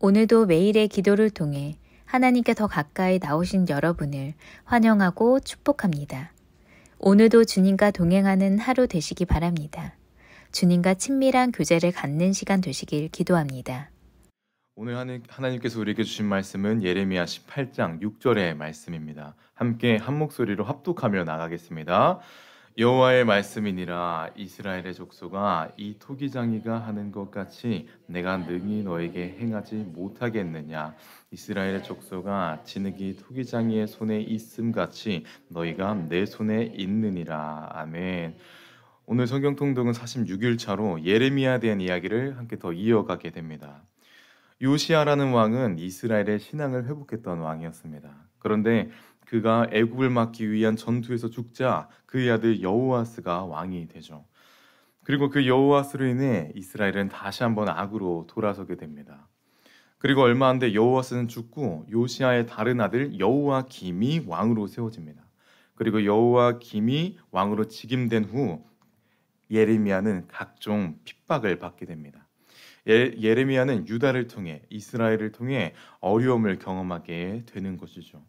오늘도 매일의 기도를 통해 하나님께 더 가까이 나오신 여러분을 환영하고 축복합니다. 오늘도 주님과 동행하는 하루 되시기 바랍니다. 주님과 친밀한 교제를 갖는 시간 되시길 기도합니다. 오늘 하나님께서 우리에게 주신 말씀은 예레미야 18장 6절의 말씀입니다. 함께 한 목소리로 합독하며 나가겠습니다. 여호와의 말씀이니라. 이스라엘의 족속아, 이 토기장이가 하는 것 같이 내가 능히 너에게 행하지 못하겠느냐. 이스라엘의 족속아, 진흙이 토기장이의 손에 있음 같이 너희가 내 손에 있느니라. 아멘. 오늘 성경 통독은 46일 차로 예레미야에 대한 이야기를 함께 더 이어가게 됩니다. 요시야라는 왕은 이스라엘의 신앙을 회복했던 왕이었습니다. 그런데 그가 애굽을 막기 위한 전투에서 죽자 그의 아들 여호아스가 왕이 되죠. 그리고 그 여호아스로 인해 이스라엘은 다시 한번 악으로 돌아서게 됩니다. 그리고 얼마 안 뒤 여호아스는 죽고 요시야의 다른 아들 여호아김이 왕으로 세워집니다. 그리고 여호아김이 왕으로 즉임된 후 예레미야는 각종 핍박을 받게 됩니다. 예레미야는 유다를 통해 이스라엘을 통해 어려움을 경험하게 되는 것이죠.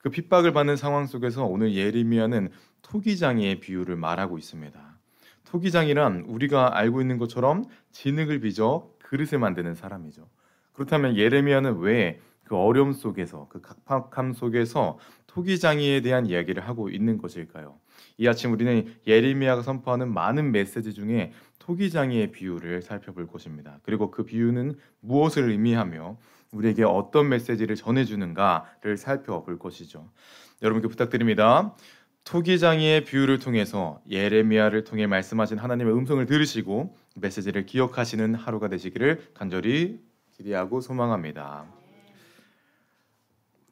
그 핍박을 받는 상황 속에서 오늘 예레미야는 토기장이의 비유를 말하고 있습니다. 토기장이란 우리가 알고 있는 것처럼 진흙을 빚어 그릇을 만드는 사람이죠. 그렇다면 예레미야는 왜 그 어려움 속에서, 그 각박함 속에서 토기장이에 대한 이야기를 하고 있는 것일까요? 이 아침 우리는 예레미야가 선포하는 많은 메시지 중에 토기장이의 비유를 살펴볼 것입니다. 그리고 그 비유는 무엇을 의미하며 우리에게 어떤 메시지를 전해주는가를 살펴볼 것이죠. 여러분께 부탁드립니다. 토기장이의 비유를 통해서 예레미야를 통해 말씀하신 하나님의 음성을 들으시고 메시지를 기억하시는 하루가 되시기를 간절히 기대하고 소망합니다.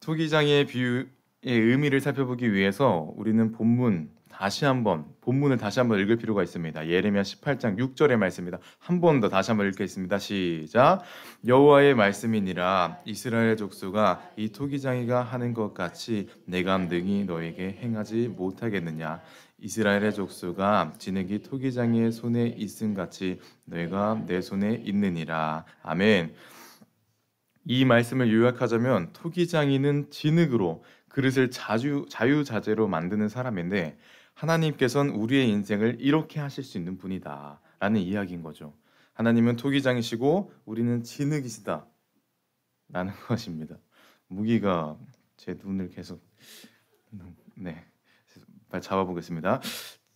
토기장이의 비유의 의미를 살펴보기 위해서 우리는 본문을 다시 한번 읽을 필요가 있습니다. 예레미야 18장 6절의 말씀입니다. 한 번 더 다시 한번 읽겠습니다. 시작. 여호와의 말씀이니라. 이스라엘 족속아, 이 토기장이가 하는 것 같이 내가 능히 너에게 행하지 못하겠느냐. 이스라엘의 족속아, 진흙이 토기장이의 손에 있음 같이 너희가 내 손에 있느니라. 아멘. 이 말씀을 요약하자면 토기장이는 진흙으로 그릇을 자유자재로 만드는 사람인데 하나님께서는 우리의 인생을 이렇게 하실 수 있는 분이다 라는 이야기인 거죠. 하나님은 토기장이시고 우리는 진흙이시다 라는 것입니다. 무기가 제 눈을 계속 잡아보겠습니다.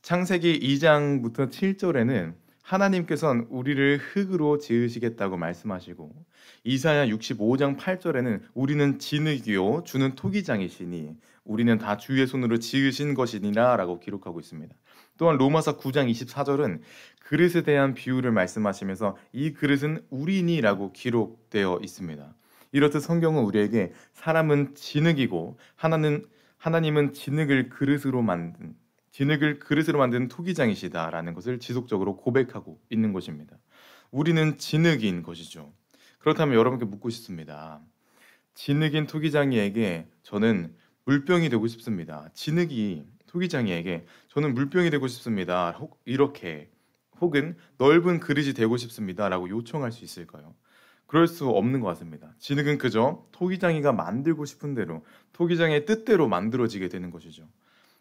창세기 2장부터 7절에는 하나님께서는 우리를 흙으로 지으시겠다고 말씀하시고 이사야 65장 8절에는 우리는 진흙이요 주는 토기장이시니 우리는 다 주의 손으로 지으신 것이니라 라고 기록하고 있습니다. 또한 로마서 9장 24절은 그릇에 대한 비유를 말씀하시면서 이 그릇은 우리니 라고 기록되어 있습니다. 이렇듯 성경은 우리에게 사람은 진흙이고 하나님은 진흙을 그릇으로 만든 토기장이시다라는 것을 지속적으로 고백하고 있는 것입니다. 우리는 진흙인 것이죠. 그렇다면 여러분께 묻고 싶습니다. 진흙인 토기장이에게 저는 물병이 되고 싶습니다. 진흙이 토기장이에게 저는 물병이 되고 싶습니다. 혹은 넓은 그릇이 되고 싶습니다. 라고 요청할 수 있을까요? 그럴 수 없는 것 같습니다. 진흙은 그저 토기장이가 만들고 싶은 대로 토기장의 뜻대로 만들어지게 되는 것이죠.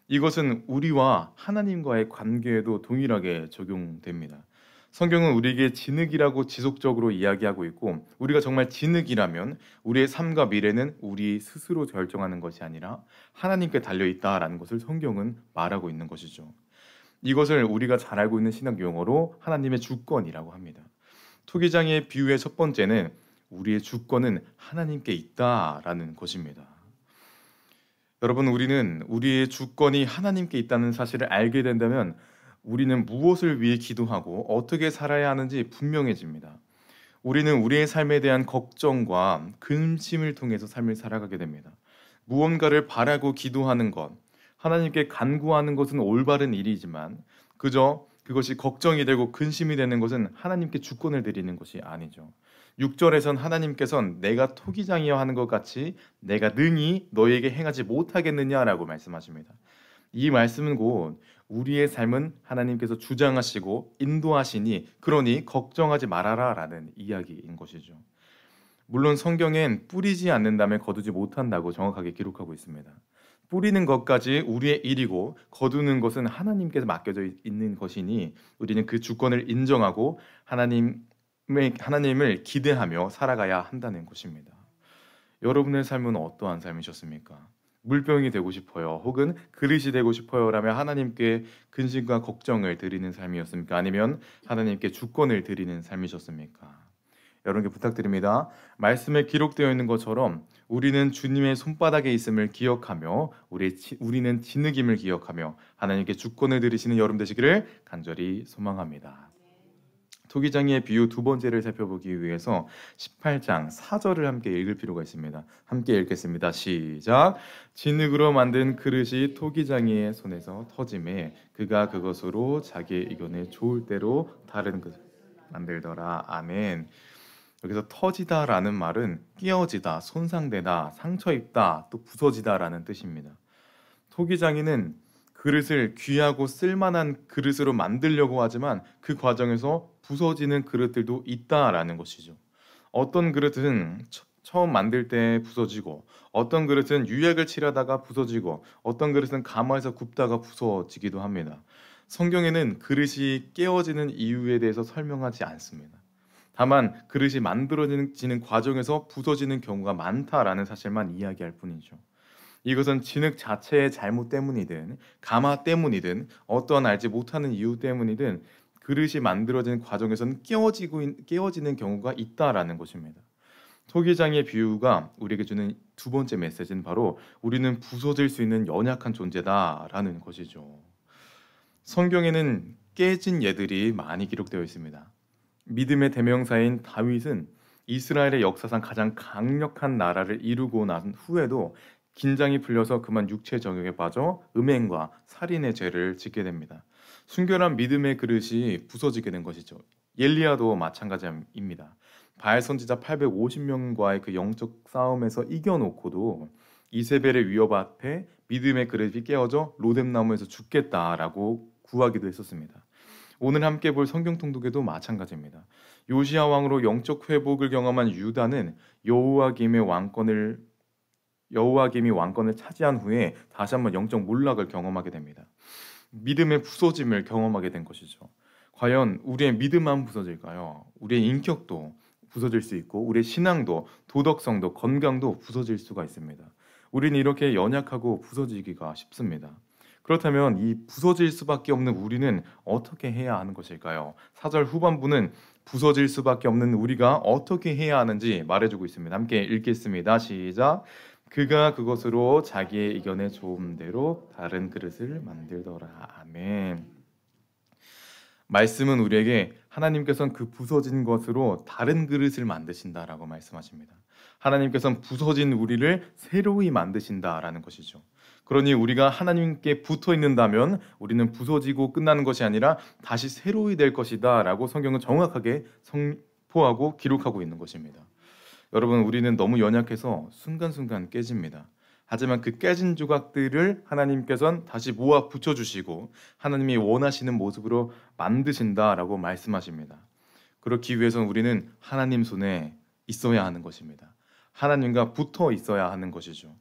이것은 우리와 하나님과의 관계에도 동일하게 적용됩니다. 성경은 우리에게 진흙이라고 지속적으로 이야기하고 있고 우리가 정말 진흙이라면 우리의 삶과 미래는 우리 스스로 결정하는 것이 아니라 하나님께 달려있다라는 것을 성경은 말하고 있는 것이죠. 이것을 우리가 잘 알고 있는 신학 용어로 하나님의 주권이라고 합니다. 토기장의 비유의 첫 번째는 우리의 주권은 하나님께 있다라는 것입니다. 여러분, 우리는 우리의 주권이 하나님께 있다는 사실을 알게 된다면 우리는 무엇을 위해 기도하고 어떻게 살아야 하는지 분명해집니다. 우리는 우리의 삶에 대한 걱정과 근심을 통해서 삶을 살아가게 됩니다. 무언가를 바라고 기도하는 것, 하나님께 간구하는 것은 올바른 일이지만 그저 그것이 걱정이 되고 근심이 되는 것은 하나님께 주권을 드리는 것이 아니죠. 6절에선 하나님께서는 내가 토기장이여 하는 것 같이 내가 능히 너희에게 행하지 못하겠느냐라고 말씀하십니다. 이 말씀은 곧 우리의 삶은 하나님께서 주장하시고 인도하시니 그러니 걱정하지 말아라 라는 이야기인 것이죠. 물론 성경엔 뿌리지 않는다면 거두지 못한다고 정확하게 기록하고 있습니다. 뿌리는 것까지 우리의 일이고 거두는 것은 하나님께서 맡겨져 있는 것이니 우리는 그 주권을 인정하고 하나님을 기대하며 살아가야 한다는 것입니다. 여러분의 삶은 어떠한 삶이셨습니까? 물병이 되고 싶어요. 혹은 그릇이 되고 싶어요. 라며 하나님께 근심과 걱정을 드리는 삶이었습니까? 아니면 하나님께 주권을 드리는 삶이셨습니까? 여러분께 부탁드립니다. 말씀에 기록되어 있는 것처럼 우리는 주님의 손바닥에 있음을 기억하며 우리는 진흙임을 기억하며 하나님께 주권을 드리시는 여러분 되시기를 간절히 소망합니다. 토기장이의 비유 두 번째를 살펴보기 위해서 18장 4절을 함께 읽을 필요가 있습니다. 함께 읽겠습니다. 시작. 진흙으로 만든 그릇이 토기장이의 손에서 터짐에 그가 그것으로 자기의 의견에 좋을 대로 다른 그릇 만들더라. 아멘. 여기서 터지다라는 말은 끼어지다, 손상되다, 상처 입다, 또 부서지다라는 뜻입니다. 토기장이는 그릇을 귀하고 쓸만한 그릇으로 만들려고 하지만 그 과정에서 부서지는 그릇들도 있다라는 것이죠. 어떤 그릇은 처음 만들 때 부서지고 어떤 그릇은 유약을 칠하다가 부서지고 어떤 그릇은 가마에서 굽다가 부서지기도 합니다. 성경에는 그릇이 깨어지는 이유에 대해서 설명하지 않습니다. 다만 그릇이 만들어지는 과정에서 부서지는 경우가 많다라는 사실만 이야기할 뿐이죠. 이것은 진흙 자체의 잘못 때문이든 가마 때문이든 어떠한 알지 못하는 이유 때문이든 그릇이 만들어지는 과정에서는 깨어지는 경우가 있다라는 것입니다. 토기장의 비유가 우리에게 주는 두 번째 메시지는 바로 우리는 부서질 수 있는 연약한 존재다라는 것이죠. 성경에는 깨진 예들이 많이 기록되어 있습니다. 믿음의 대명사인 다윗은 이스라엘의 역사상 가장 강력한 나라를 이루고 난 후에도 긴장이 풀려서 그만 육체 정욕에 빠져 음행과 살인의 죄를 짓게 됩니다. 순결한 믿음의 그릇이 부서지게 된 것이죠. 엘리야도 마찬가지입니다. 바알 선지자 850명과의 그 영적 싸움에서 이겨놓고도 이세벨의 위협 앞에 믿음의 그릇이 깨어져 로뎀나무에서 죽겠다라고 구하기도 했었습니다. 오늘 함께 볼 성경 통독에도 마찬가지입니다. 요시야 왕으로 영적 회복을 경험한 유다는 여호와김이 왕권을 차지한 후에 다시 한번 영적 몰락을 경험하게 됩니다. 믿음의 부서짐을 경험하게 된 것이죠. 과연 우리의 믿음만 부서질까요? 우리의 인격도 부서질 수 있고 우리의 신앙도 도덕성도 건강도 부서질 수가 있습니다. 우리는 이렇게 연약하고 부서지기가 쉽습니다. 그렇다면 이 부서질 수밖에 없는 우리는 어떻게 해야 하는 것일까요? 4절 후반부는 부서질 수밖에 없는 우리가 어떻게 해야 하는지 말해주고 있습니다. 함께 읽겠습니다. 시작. 그가 그것으로 자기의 의견에 좋은 대로 다른 그릇을 만들더라. 아멘. 말씀은 우리에게 하나님께서는 그 부서진 것으로 다른 그릇을 만드신다라고 말씀하십니다. 하나님께서는 부서진 우리를 새로이 만드신다라는 것이죠. 그러니 우리가 하나님께 붙어 있는다면 우리는 부서지고 끝나는 것이 아니라 다시 새로이 될 것이다 라고 성경은 정확하게 선포하고 기록하고 있는 것입니다. 여러분, 우리는 너무 연약해서 순간순간 깨집니다. 하지만 그 깨진 조각들을 하나님께서는 다시 모아 붙여주시고 하나님이 원하시는 모습으로 만드신다라고 말씀하십니다. 그렇기 위해서는 우리는 하나님 손에 있어야 하는 것입니다. 하나님과 붙어 있어야 하는 것이죠.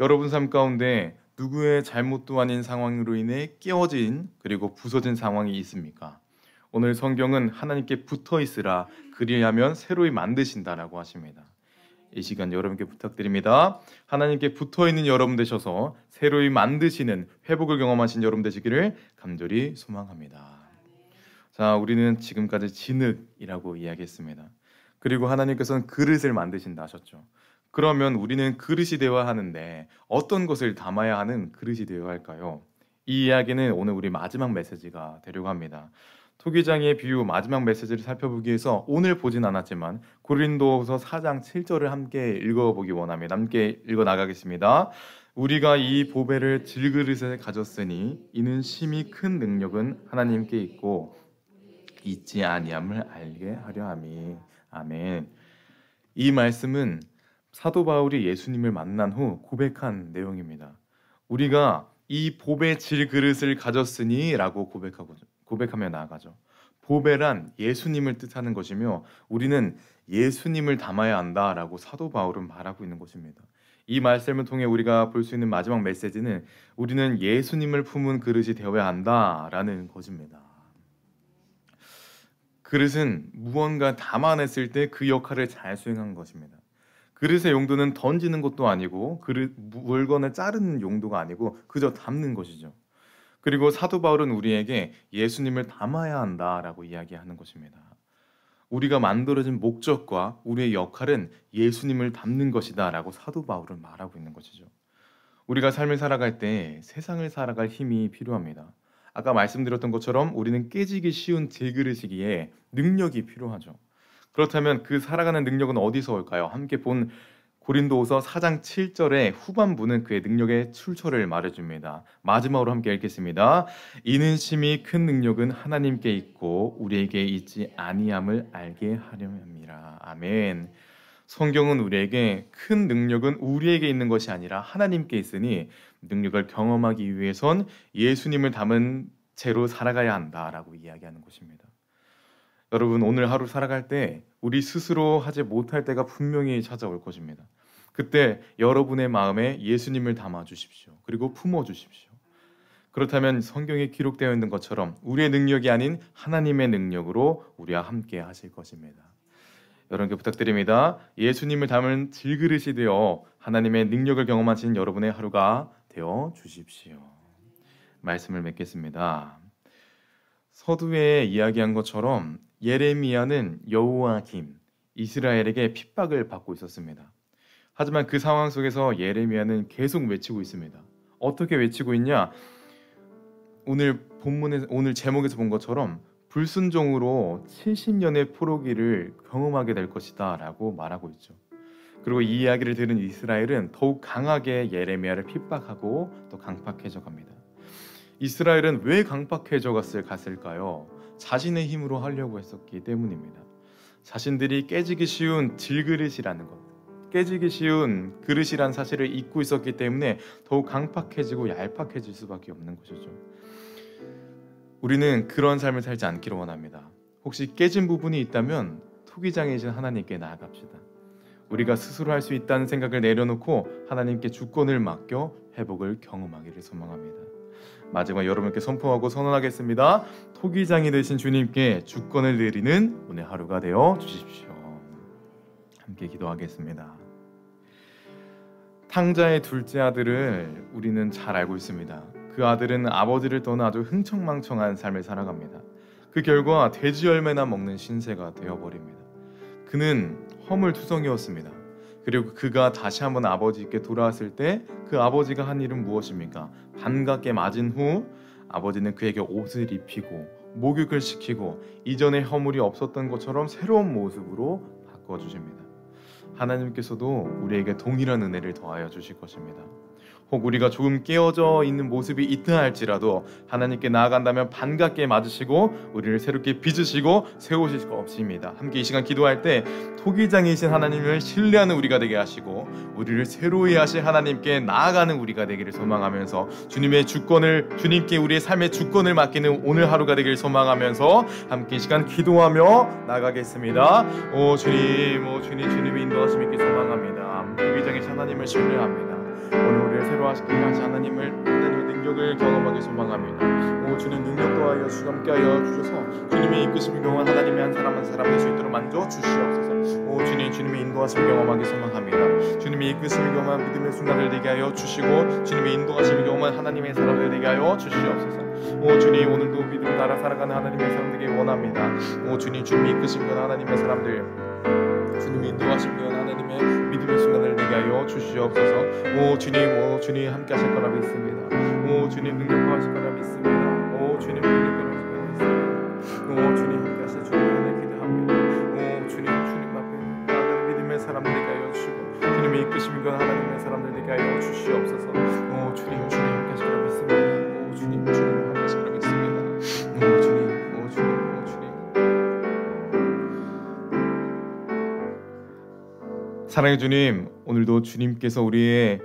여러분 삶 가운데 누구의 잘못도 아닌 상황으로 인해 깨어진 그리고 부서진 상황이 있습니까? 오늘 성경은 하나님께 붙어 있으라 그리하면 새로이 만드신다라고 하십니다. 이 시간 여러분께 부탁드립니다. 하나님께 붙어 있는 여러분 되셔서 새로이 만드시는 회복을 경험하신 여러분 되시기를 간절히 소망합니다. 자, 우리는 지금까지 진흙이라고 이야기했습니다. 그리고 하나님께서는 그릇을 만드신다 하셨죠. 그러면 우리는 그릇이 되어야 하는데 어떤 것을 담아야 하는 그릇이 되어야 할까요? 이 이야기는 오늘 우리 마지막 메시지가 되려고 합니다. 토기장의 비유 마지막 메시지를 살펴보기 위해서 오늘 보진 않았지만 고린도후서 4장 7절을 함께 읽어보기 원합니다. 함께 읽어나가겠습니다. 우리가 이 보배를 질그릇에 가졌으니 이는 심히 큰 능력은 하나님께 있고 있지 아니함을 알게 하려 함이. 아멘. 이 말씀은 사도 바울이 예수님을 만난 후 고백한 내용입니다. 우리가 이 보배 질그릇을 가졌으니 라고 고백하며 나아가죠. 보배란 예수님을 뜻하는 것이며 우리는 예수님을 담아야 한다라고 사도 바울은 말하고 있는 것입니다. 이 말씀을 통해 우리가 볼 수 있는 마지막 메시지는 우리는 예수님을 품은 그릇이 되어야 한다라는 것입니다. 그릇은 무언가 담아냈을 때 그 역할을 잘 수행한 것입니다. 그릇의 용도는 던지는 것도 아니고 물건을 자르는 용도가 아니고 그저 담는 것이죠. 그리고 사도 바울은 우리에게 예수님을 담아야 한다라고 이야기하는 것입니다. 우리가 만들어진 목적과 우리의 역할은 예수님을 담는 것이다 라고 사도 바울은 말하고 있는 것이죠. 우리가 삶을 살아갈 때 세상을 살아갈 힘이 필요합니다. 아까 말씀드렸던 것처럼 우리는 깨지기 쉬운 질그릇이기에 능력이 필요하죠. 그렇다면 그 살아가는 능력은 어디서 올까요? 함께 본 고린도후서 4장 7절의 후반부는 그의 능력의 출처를 말해줍니다. 마지막으로 함께 읽겠습니다. 이는 심히 큰 능력은 하나님께 있고 우리에게 있지 아니함을 알게 하려함이라. 아멘. 성경은 우리에게 큰 능력은 우리에게 있는 것이 아니라 하나님께 있으니 능력을 경험하기 위해선 예수님을 담은 채로 살아가야 한다라고 이야기하는 것입니다. 여러분, 오늘 하루 살아갈 때 우리 스스로 하지 못할 때가 분명히 찾아올 것입니다. 그때 여러분의 마음에 예수님을 담아 주십시오. 그리고 품어 주십시오. 그렇다면 성경에 기록되어 있는 것처럼 우리의 능력이 아닌 하나님의 능력으로 우리와 함께 하실 것입니다. 여러분께 부탁드립니다. 예수님을 담은 질그릇이 되어 하나님의 능력을 경험하신 여러분의 하루가 되어 주십시오. 말씀을 맺겠습니다. 서두에 이야기한 것처럼 예레미야는 여호야김, 이스라엘에게 핍박을 받고 있었습니다. 하지만 그 상황 속에서 예레미야는 계속 외치고 있습니다. 어떻게 외치고 있냐? 오늘 제목에서 본 것처럼 불순종으로 70년의 포로기를 경험하게 될 것이다 라고 말하고 있죠. 그리고 이 이야기를 들은 이스라엘은 더욱 강하게 예레미야를 핍박하고 또 강팍해져 갑니다. 이스라엘은 왜 강팍해져 갔을까요? 자신의 힘으로 하려고 했었기 때문입니다. 자신들이 깨지기 쉬운 질그릇이라는 것, 깨지기 쉬운 그릇이란 사실을 잊고 있었기 때문에 더욱 강팍해지고 얄팍해질 수밖에 없는 것이죠. 우리는 그런 삶을 살지 않기를 원합니다. 혹시 깨진 부분이 있다면 토기장이신 하나님께 나아갑시다. 우리가 스스로 할 수 있다는 생각을 내려놓고 하나님께 주권을 맡겨 회복을 경험하기를 소망합니다. 마지막 여러분께 선포하고 선언하겠습니다. 토기장이 되신 주님께 주권을 내리는 오늘 하루가 되어 주십시오. 함께 기도하겠습니다. 탕자의 둘째 아들을 우리는 잘 알고 있습니다. 그 아들은 아버지를 떠나 아주 흥청망청한 삶을 살아갑니다. 그 결과 돼지 열매나 먹는 신세가 되어버립니다. 그는 허물투성이었습니다. 그리고 그가 다시 한번 아버지께 돌아왔을 때 그 아버지가 한 일은 무엇입니까? 반갑게 맞은 후 아버지는 그에게 옷을 입히고 목욕을 시키고 이전에 허물이 없었던 것처럼 새로운 모습으로 바꿔주십니다. 하나님께서도 우리에게 동일한 은혜를 더하여 주실 것입니다. 혹 우리가 조금 깨어져 있는 모습이 있다 할지라도 하나님께 나아간다면 반갑게 맞으시고 우리를 새롭게 빚으시고 세우실 것입니다. 함께 이 시간 기도할 때 토기장이신 하나님을 신뢰하는 우리가 되게 하시고 우리를 새로이 하실 하나님께 나아가는 우리가 되기를 소망하면서 주님께 우리의 삶의 주권을 맡기는 오늘 하루가 되기를 소망하면서 함께 이 시간 기도하며 나가겠습니다. 오 주님, 주님의 인도하심 있길 소망합니다. 토기장이신 하나님을 신뢰합니다. 오늘 우리를 새로 하시게 하신 하나님의 능력을 경험하기 소망합니다. 오 주님 능력 더하여 함께하여 주셔서 주님의 이끄심을 경험한 하나님의 한 사람 한 사람 될 수 있도록 만져 주시옵소서. 오 주님의 인도하심을 경험하기 소망합니다. 주님의 이끄심을 경험한 믿음의 순간을 되게 하여 주시고 주님의 인도하심을 경험한 하나님의 사람들 되게 하여 주시옵소서. 오 주님 오늘도 믿음 따라 살아가는 하나님의 사람 되길 원합니다. 오 주님의 이끄심을 경험한 하나님의 사람들 주님의 인도하심을 경험한 하나님의 믿음의 순간을 되게 하여 주시옵소서. 오 주님 함께 하실 거라 믿습니다. 오 주님 능력과 하실 거라 믿습니다. 오 주님 능력과 하실 거라 믿습니다. 오 주님 함께 하실 주님의 은혜 기대합니다. 오 주님 앞에 나가는 믿음의 사람들 되게 하여 주시고 주님의 이끄심을 경험한 하나님의 사람들 되게 하여 주시옵소서. 오 주님 함께 하실 거라 믿습니다. 오 주님 함께 하실 거라 믿습니다. 오 주님 사랑의 주님, 오늘도 주님께서 우리의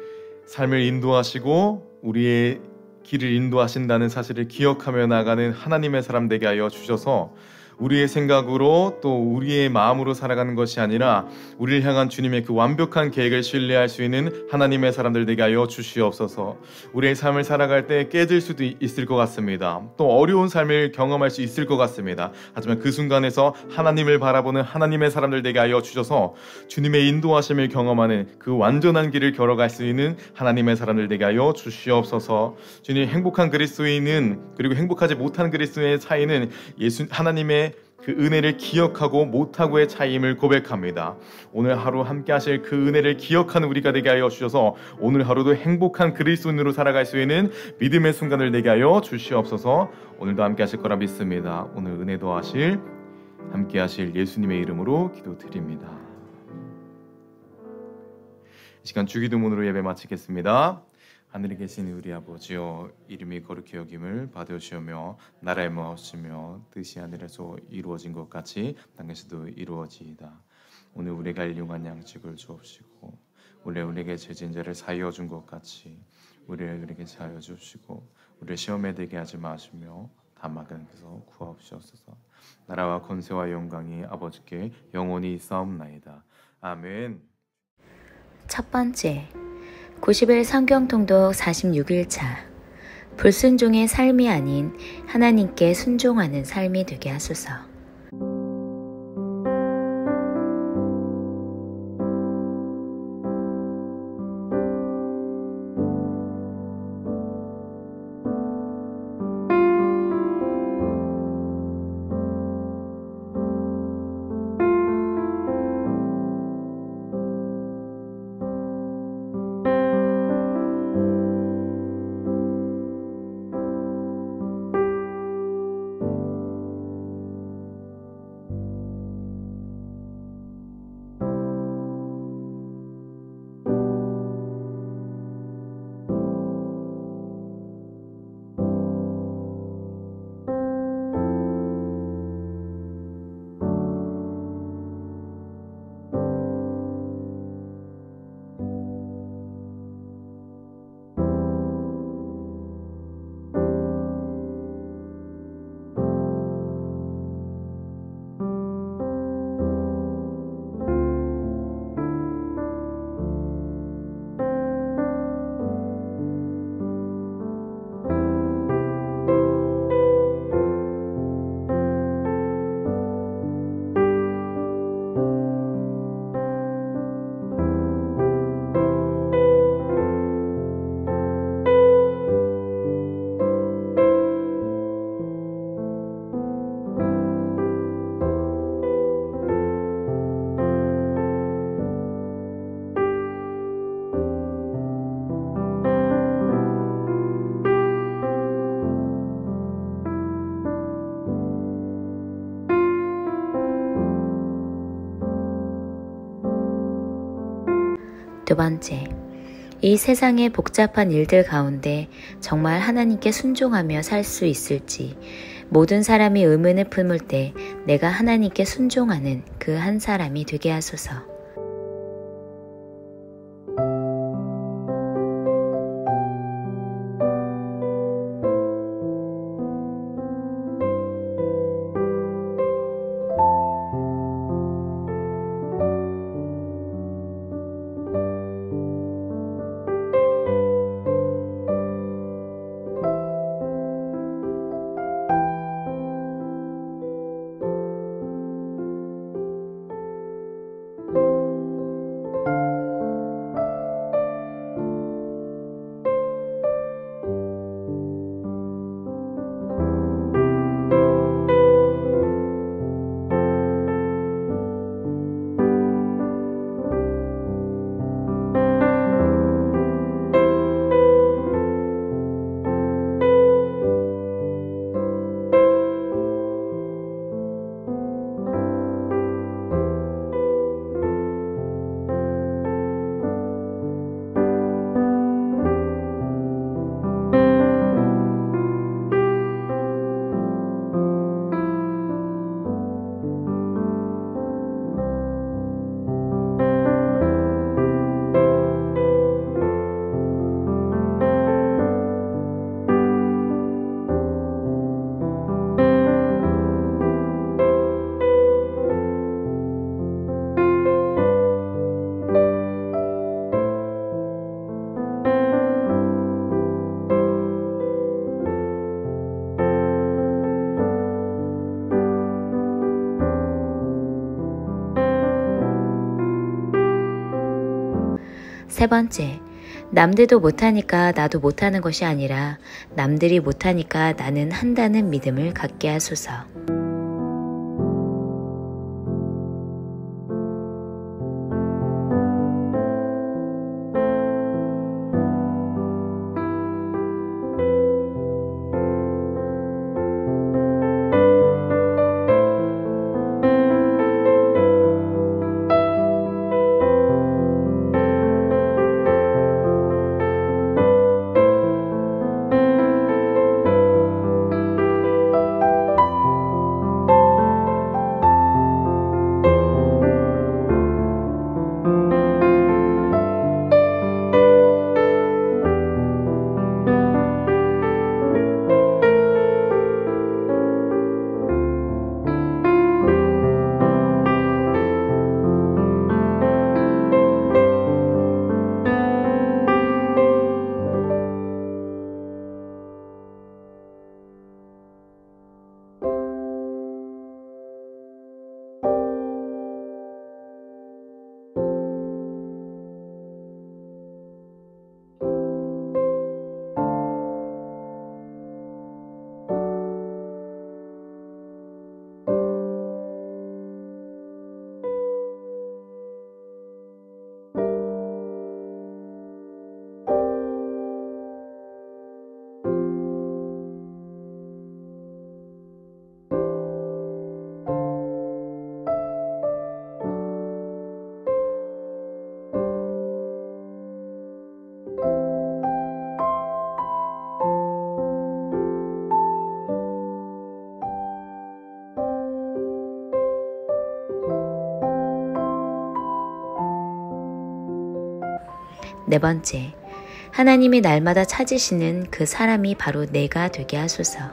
삶을 인도하시고 우리의 길을 인도하신다는 사실을 기억하며 나가는 하나님의 사람 되게 하여 주셔서 우리의 생각으로 또 우리의 마음으로 살아가는 것이 아니라 우리를 향한 주님의 그 완벽한 계획을 신뢰할 수 있는 하나님의 사람들 되게 하여 주시옵소서. 우리의 삶을 살아갈 때 깨질 수도 있을 것 같습니다. 또 어려운 삶을 경험할 수 있을 것 같습니다. 하지만 그 순간에서 하나님을 바라보는 하나님의 사람들 되게 하여 주셔서 주님의 인도하심을 경험하는 그 완전한 길을 걸어갈 수 있는 하나님의 사람들 되게 하여 주시옵소서. 주님, 행복한 그리스도인은 그리고 행복하지 못한 그리스도인의 차이는 하나님의 그 은혜를 기억하고 못하고의 차이임을 고백합니다. 오늘 하루 함께 하실 그 은혜를 기억하는 우리가 되게 하여 주셔서 오늘 하루도 행복한 그리스도인으로 살아갈 수 있는 믿음의 순간을 되게 하여 주시옵소서. 오늘도 함께 하실 거라 믿습니다. 오늘 은혜 더하실 함께 하실 예수님의 이름으로 기도드립니다. 이 시간 주기도문으로 예배 마치겠습니다. 하늘에 계신 우리 아버지여, 이름이 거룩히 여김을 받으시오며 나라의 마옵시며 뜻이 하늘에서 이루어진 것 같이 땅에서도 이루어지이다. 오늘 우리가 일용할 양식을 주옵시고 원래 우리에게 죄진 자를 사하여 준 것 같이 우리에게 사하여 주시고 우리를 시험에 들게 하지 마시며 다만 그에서 구하옵시옵소서. 나라와 권세와 영광이 아버지께 영원히 있사옵나이다. 아멘. 첫 번째, 90일 성경통독 46일차. 불순종의 삶이 아닌 하나님께 순종하는 삶이 되게 하소서. 두 번째, 이 세상의 복잡한 일들 가운데 정말 하나님께 순종하며 살 수 있을지, 모든 사람이 의문을 품을 때 내가 하나님께 순종하는 그 한 사람이 되게 하소서. 세 번째, 남들도 못하니까 나도 못하는 것이 아니라 남들이 못하니까 나는 한다는 믿음을 갖게 하소서. 네 번째, 하나님이 날마다 찾으시는 그 사람이 바로 내가 되게 하소서.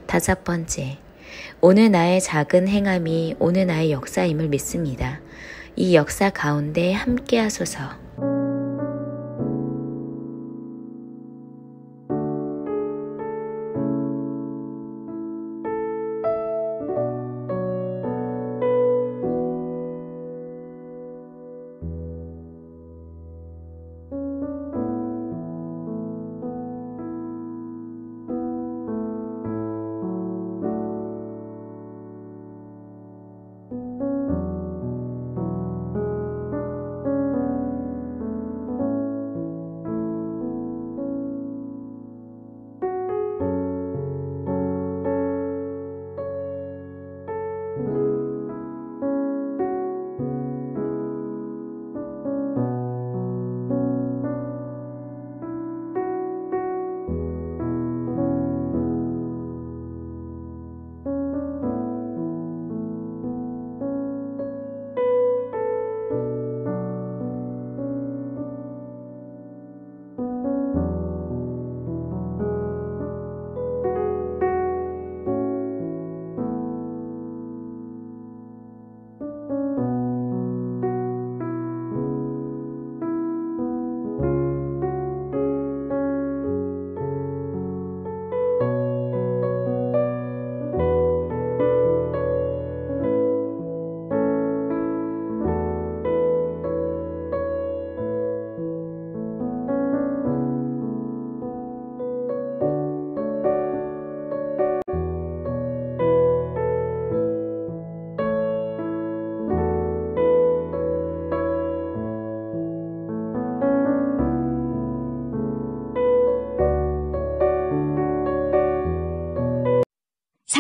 다섯 번째, 오늘 나의 작은 행함이 오늘 나의 역사임을 믿습니다. 이 역사 가운데 함께 하소서.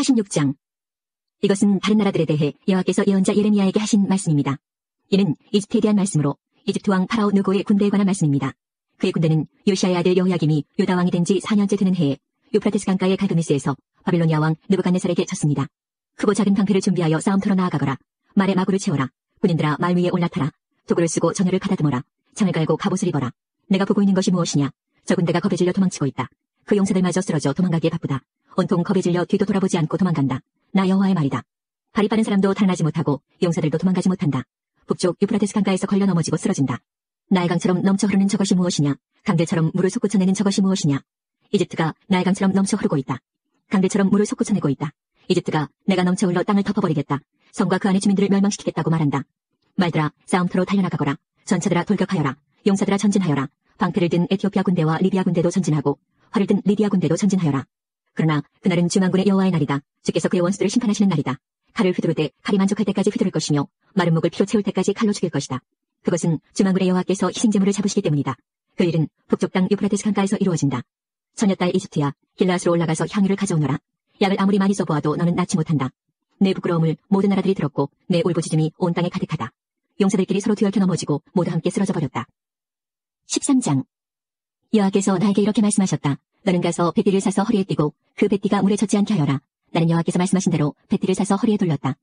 46장. 이것은 다른 나라들에 대해 여호와께서 예언자 예레미야에게 하신 말씀입니다. 이는 이집트에 대한 말씀으로 이집트 왕 파라오 느고의 군대에 관한 말씀입니다. 그의 군대는 요시야의 아들 여호야김이 유다 왕이 된 지 4년째 되는 해에 유프라테스 강가의 갈그미스에서 바빌로니아 왕 느부갓네살에게 졌습니다. 크고 작은 방패를 준비하여 싸움터로 나아가거라. 말에 마구를 채워라. 군인들아 말 위에 올라타라. 도구를 쓰고 전열을 가다듬어라. 창을 갈고 갑옷을 입어라. 내가 보고 있는 것이 무엇이냐. 저 군대가 겁에 질려 도망치고 있다. 그 용사들마저 쓰러져 도망가기에 바쁘다. 온통 겁에 질려 뒤도 돌아보지 않고 도망간다. 나 여호와의 말이다. 발이 빠른 사람도 달아나지 못하고 용사들도 도망가지 못한다. 북쪽 유프라테스 강가에서 걸려 넘어지고 쓰러진다. 나의 강처럼 넘쳐 흐르는 저것이 무엇이냐. 강들처럼 물을 솟구쳐내는 저것이 무엇이냐. 이집트가 나의 강처럼 넘쳐 흐르고 있다. 강들처럼 물을 솟구쳐내고 있다. 이집트가 내가 넘쳐 흘러 땅을 덮어버리겠다. 성과 그 안의 주민들을 멸망시키겠다고 말한다. 말들아 싸움터로 달려나가거라. 전차들아 돌격하여라. 용사들아 전진하여라. 방패를 든 에티오피아 군대와 리비아 군대도 전진하고 활을 든 리디아 군대도 전진하여라. 그러나 그날은 주만군의 여호와의 날이다. 주께서 그의 원수들을 심판하시는 날이다. 칼을 휘두르되 칼이 만족할 때까지 휘두를 것이며 마른 목을 피로 채울 때까지 칼로 죽일 것이다. 그것은 주만군의 여호와께서 희생제물을 잡으시기 때문이다. 그 일은 북쪽 땅 유프라테스 강가에서 이루어진다. 처녀딸 이집트야, 길라앗으로 올라가서 향유를 가져오너라. 약을 아무리 많이 써보아도 너는 낫지 못한다. 내 부끄러움을 모든 나라들이 들었고 내 울부짖음이 온 땅에 가득하다. 용사들끼리 서로 뒤얽혀 넘어지고 모두 함께 쓰러져 버렸다. 13장. 여호와께서 나에게 이렇게 말씀하셨다. 너는 가서 뱃띠를 사서 허리에 띠고 그 뱃띠가 물에 젖지 않게 하여라. 나는 여호와께서 말씀하신 대로 뱃띠를 사서 허리에 돌렸다.